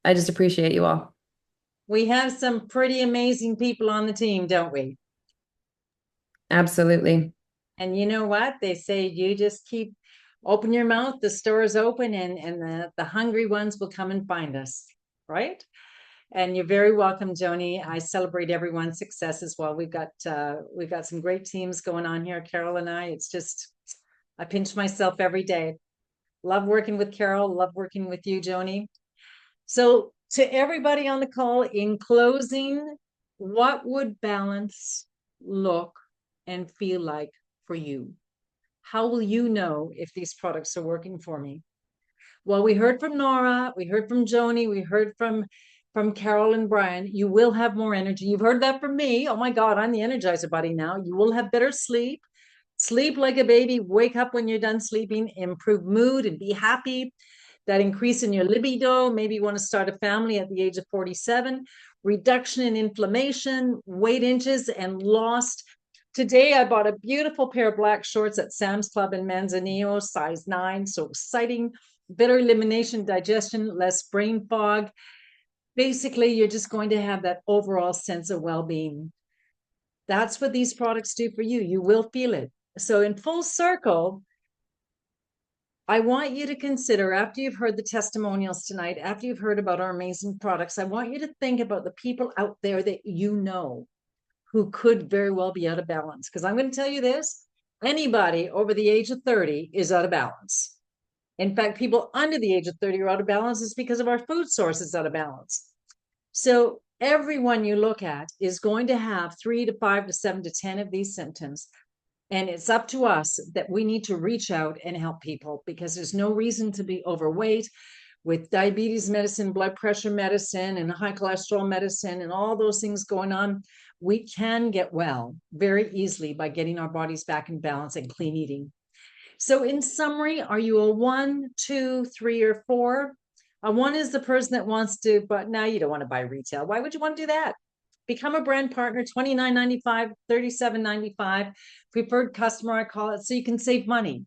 I just appreciate you all. We have some pretty amazing people on the team, don't we? Absolutely. And you know what? They say you just keep open your mouth, the store is open, and the hungry ones will come and find us, right? And you're very welcome, Joni. I celebrate everyone's success as well. We've got some great teams going on here, Carol and I. It's just, I pinch myself every day. Love working with Carol, love working with you, Joni. So to everybody on the call, in closing, what would balance look and feel like for you? How will you know if these products are working for me? Well, we heard from Nora, we heard from Joni, we heard from Carol and Brian. You will have more energy. You've heard that from me. Oh my God, I'm the Energizer Buddy now. You will have better sleep. Sleep like a baby. Wake up when you're done sleeping. Improve mood and be happy. That increase in your libido. Maybe you want to start a family at the age of 47. Reduction in inflammation, weight inches, and lost. Today, I bought a beautiful pair of black shorts at Sam's Club in Manzanillo, size 9. So exciting. Better elimination, digestion, less brain fog. Basically, you're just going to have that overall sense of well-being. That's what these products do for you. You will feel it. So in full circle, I want you to consider, after you've heard the testimonials tonight, after you've heard about our amazing products, I want you to think about the people out there that you know who could very well be out of balance. Because I'm going to tell you this, anybody over the age of 30 is out of balance. In fact, people under the age of 30 are out of balance is because of our food sources out of balance. So everyone you look at is going to have 3 to 5 to 7 to 10 of these symptoms. And it's up to us that we need to reach out and help people, because there's no reason to be overweight. With diabetes medicine, blood pressure medicine, and high cholesterol medicine, and all those things going on, we can get well very easily by getting our bodies back in balance and clean eating. So in summary, are you a 1, 2, 3, or 4? A 1 is the person that wants to, but now you don't want to buy retail. Why would you want to do that? Become a brand partner, $29.95, $37.95, preferred customer, I call it, so you can save money.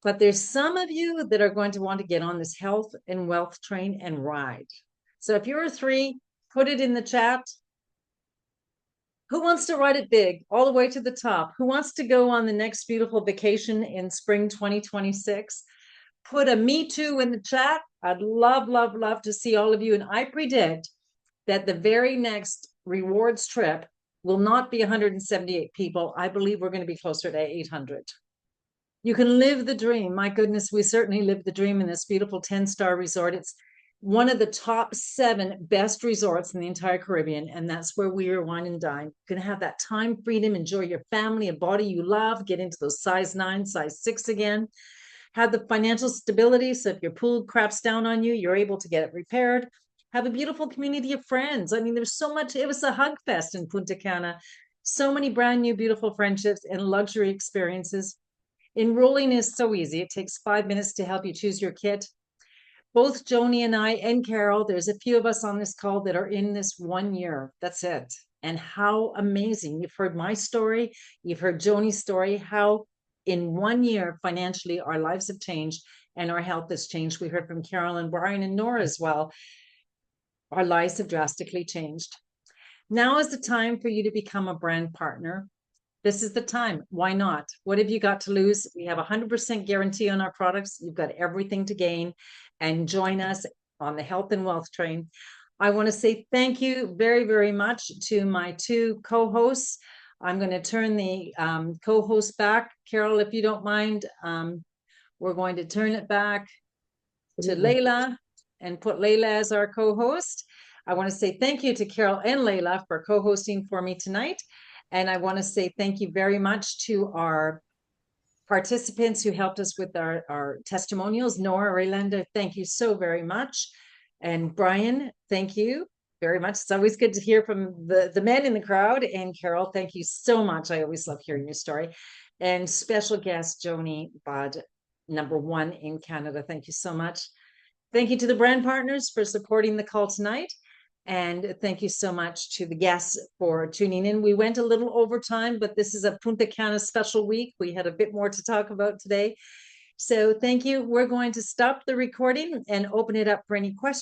But there's some of you that are going to want to get on this health and wealth train and ride. So if you're a 3, put it in the chat. Who wants to ride it big all the way to the top? Who wants to go on the next beautiful vacation in spring 2026? Put a me too in the chat. I'd love, love, love to see all of you. And I predict that the very next rewards trip will not be 178 people. I believe we're going to be closer to 800. You can live the dream. My goodness, we certainly live the dream in this beautiful 10-star resort. It's one of the top 7 best resorts in the entire Caribbean, and that's where we are wine and dine. You're going to have that time freedom, enjoy your family, a body you love, get into those size 9, size 6 again, have the financial stability, so if your pool craps down on you, you're able to get it repaired, have a beautiful community of friends. I mean, there's so much. It was a hug fest in Punta Cana. So many brand new, beautiful friendships and luxury experiences. Enrolling is so easy. It takes 5 minutes to help you choose your kit. Both Joni and I and Carol, there's a few of us on this call that are in this 1 year. That's it. And how amazing. You've heard my story. You've heard Joni's story, how in 1 year financially our lives have changed and our health has changed. We heard from Carol and Brian and Nora as well. Our lives have drastically changed. Now is the time for you to become a brand partner. This is the time. Why not? What have you got to lose? We have 100% guarantee on our products. You've got everything to gain. And join us on the health and wealth train. I want to say thank you very, very much to my 2 co-hosts. I'm going to turn the co-host back. Carol, if you don't mind, we're going to turn it back to Layla and put Layla as our co-host. I want to say thank you to Carol and Layla for co-hosting for me tonight. And I want to say thank you very much to our participants who helped us with our testimonials. Nora Reilander, thank you so very much. And Brian, thank you very much. It's always good to hear from the men in the crowd. And Carol, thank you so much. I always love hearing your story. And special guest, Joni Budd, #1 in Canada. Thank you so much. Thank you to the brand partners for supporting the call tonight. And thank you so much to the guests for tuning in. We went a little over time, but this is a Punta Cana special week. We had a bit more to talk about today. So thank you. We're going to stop the recording and open it up for any questions.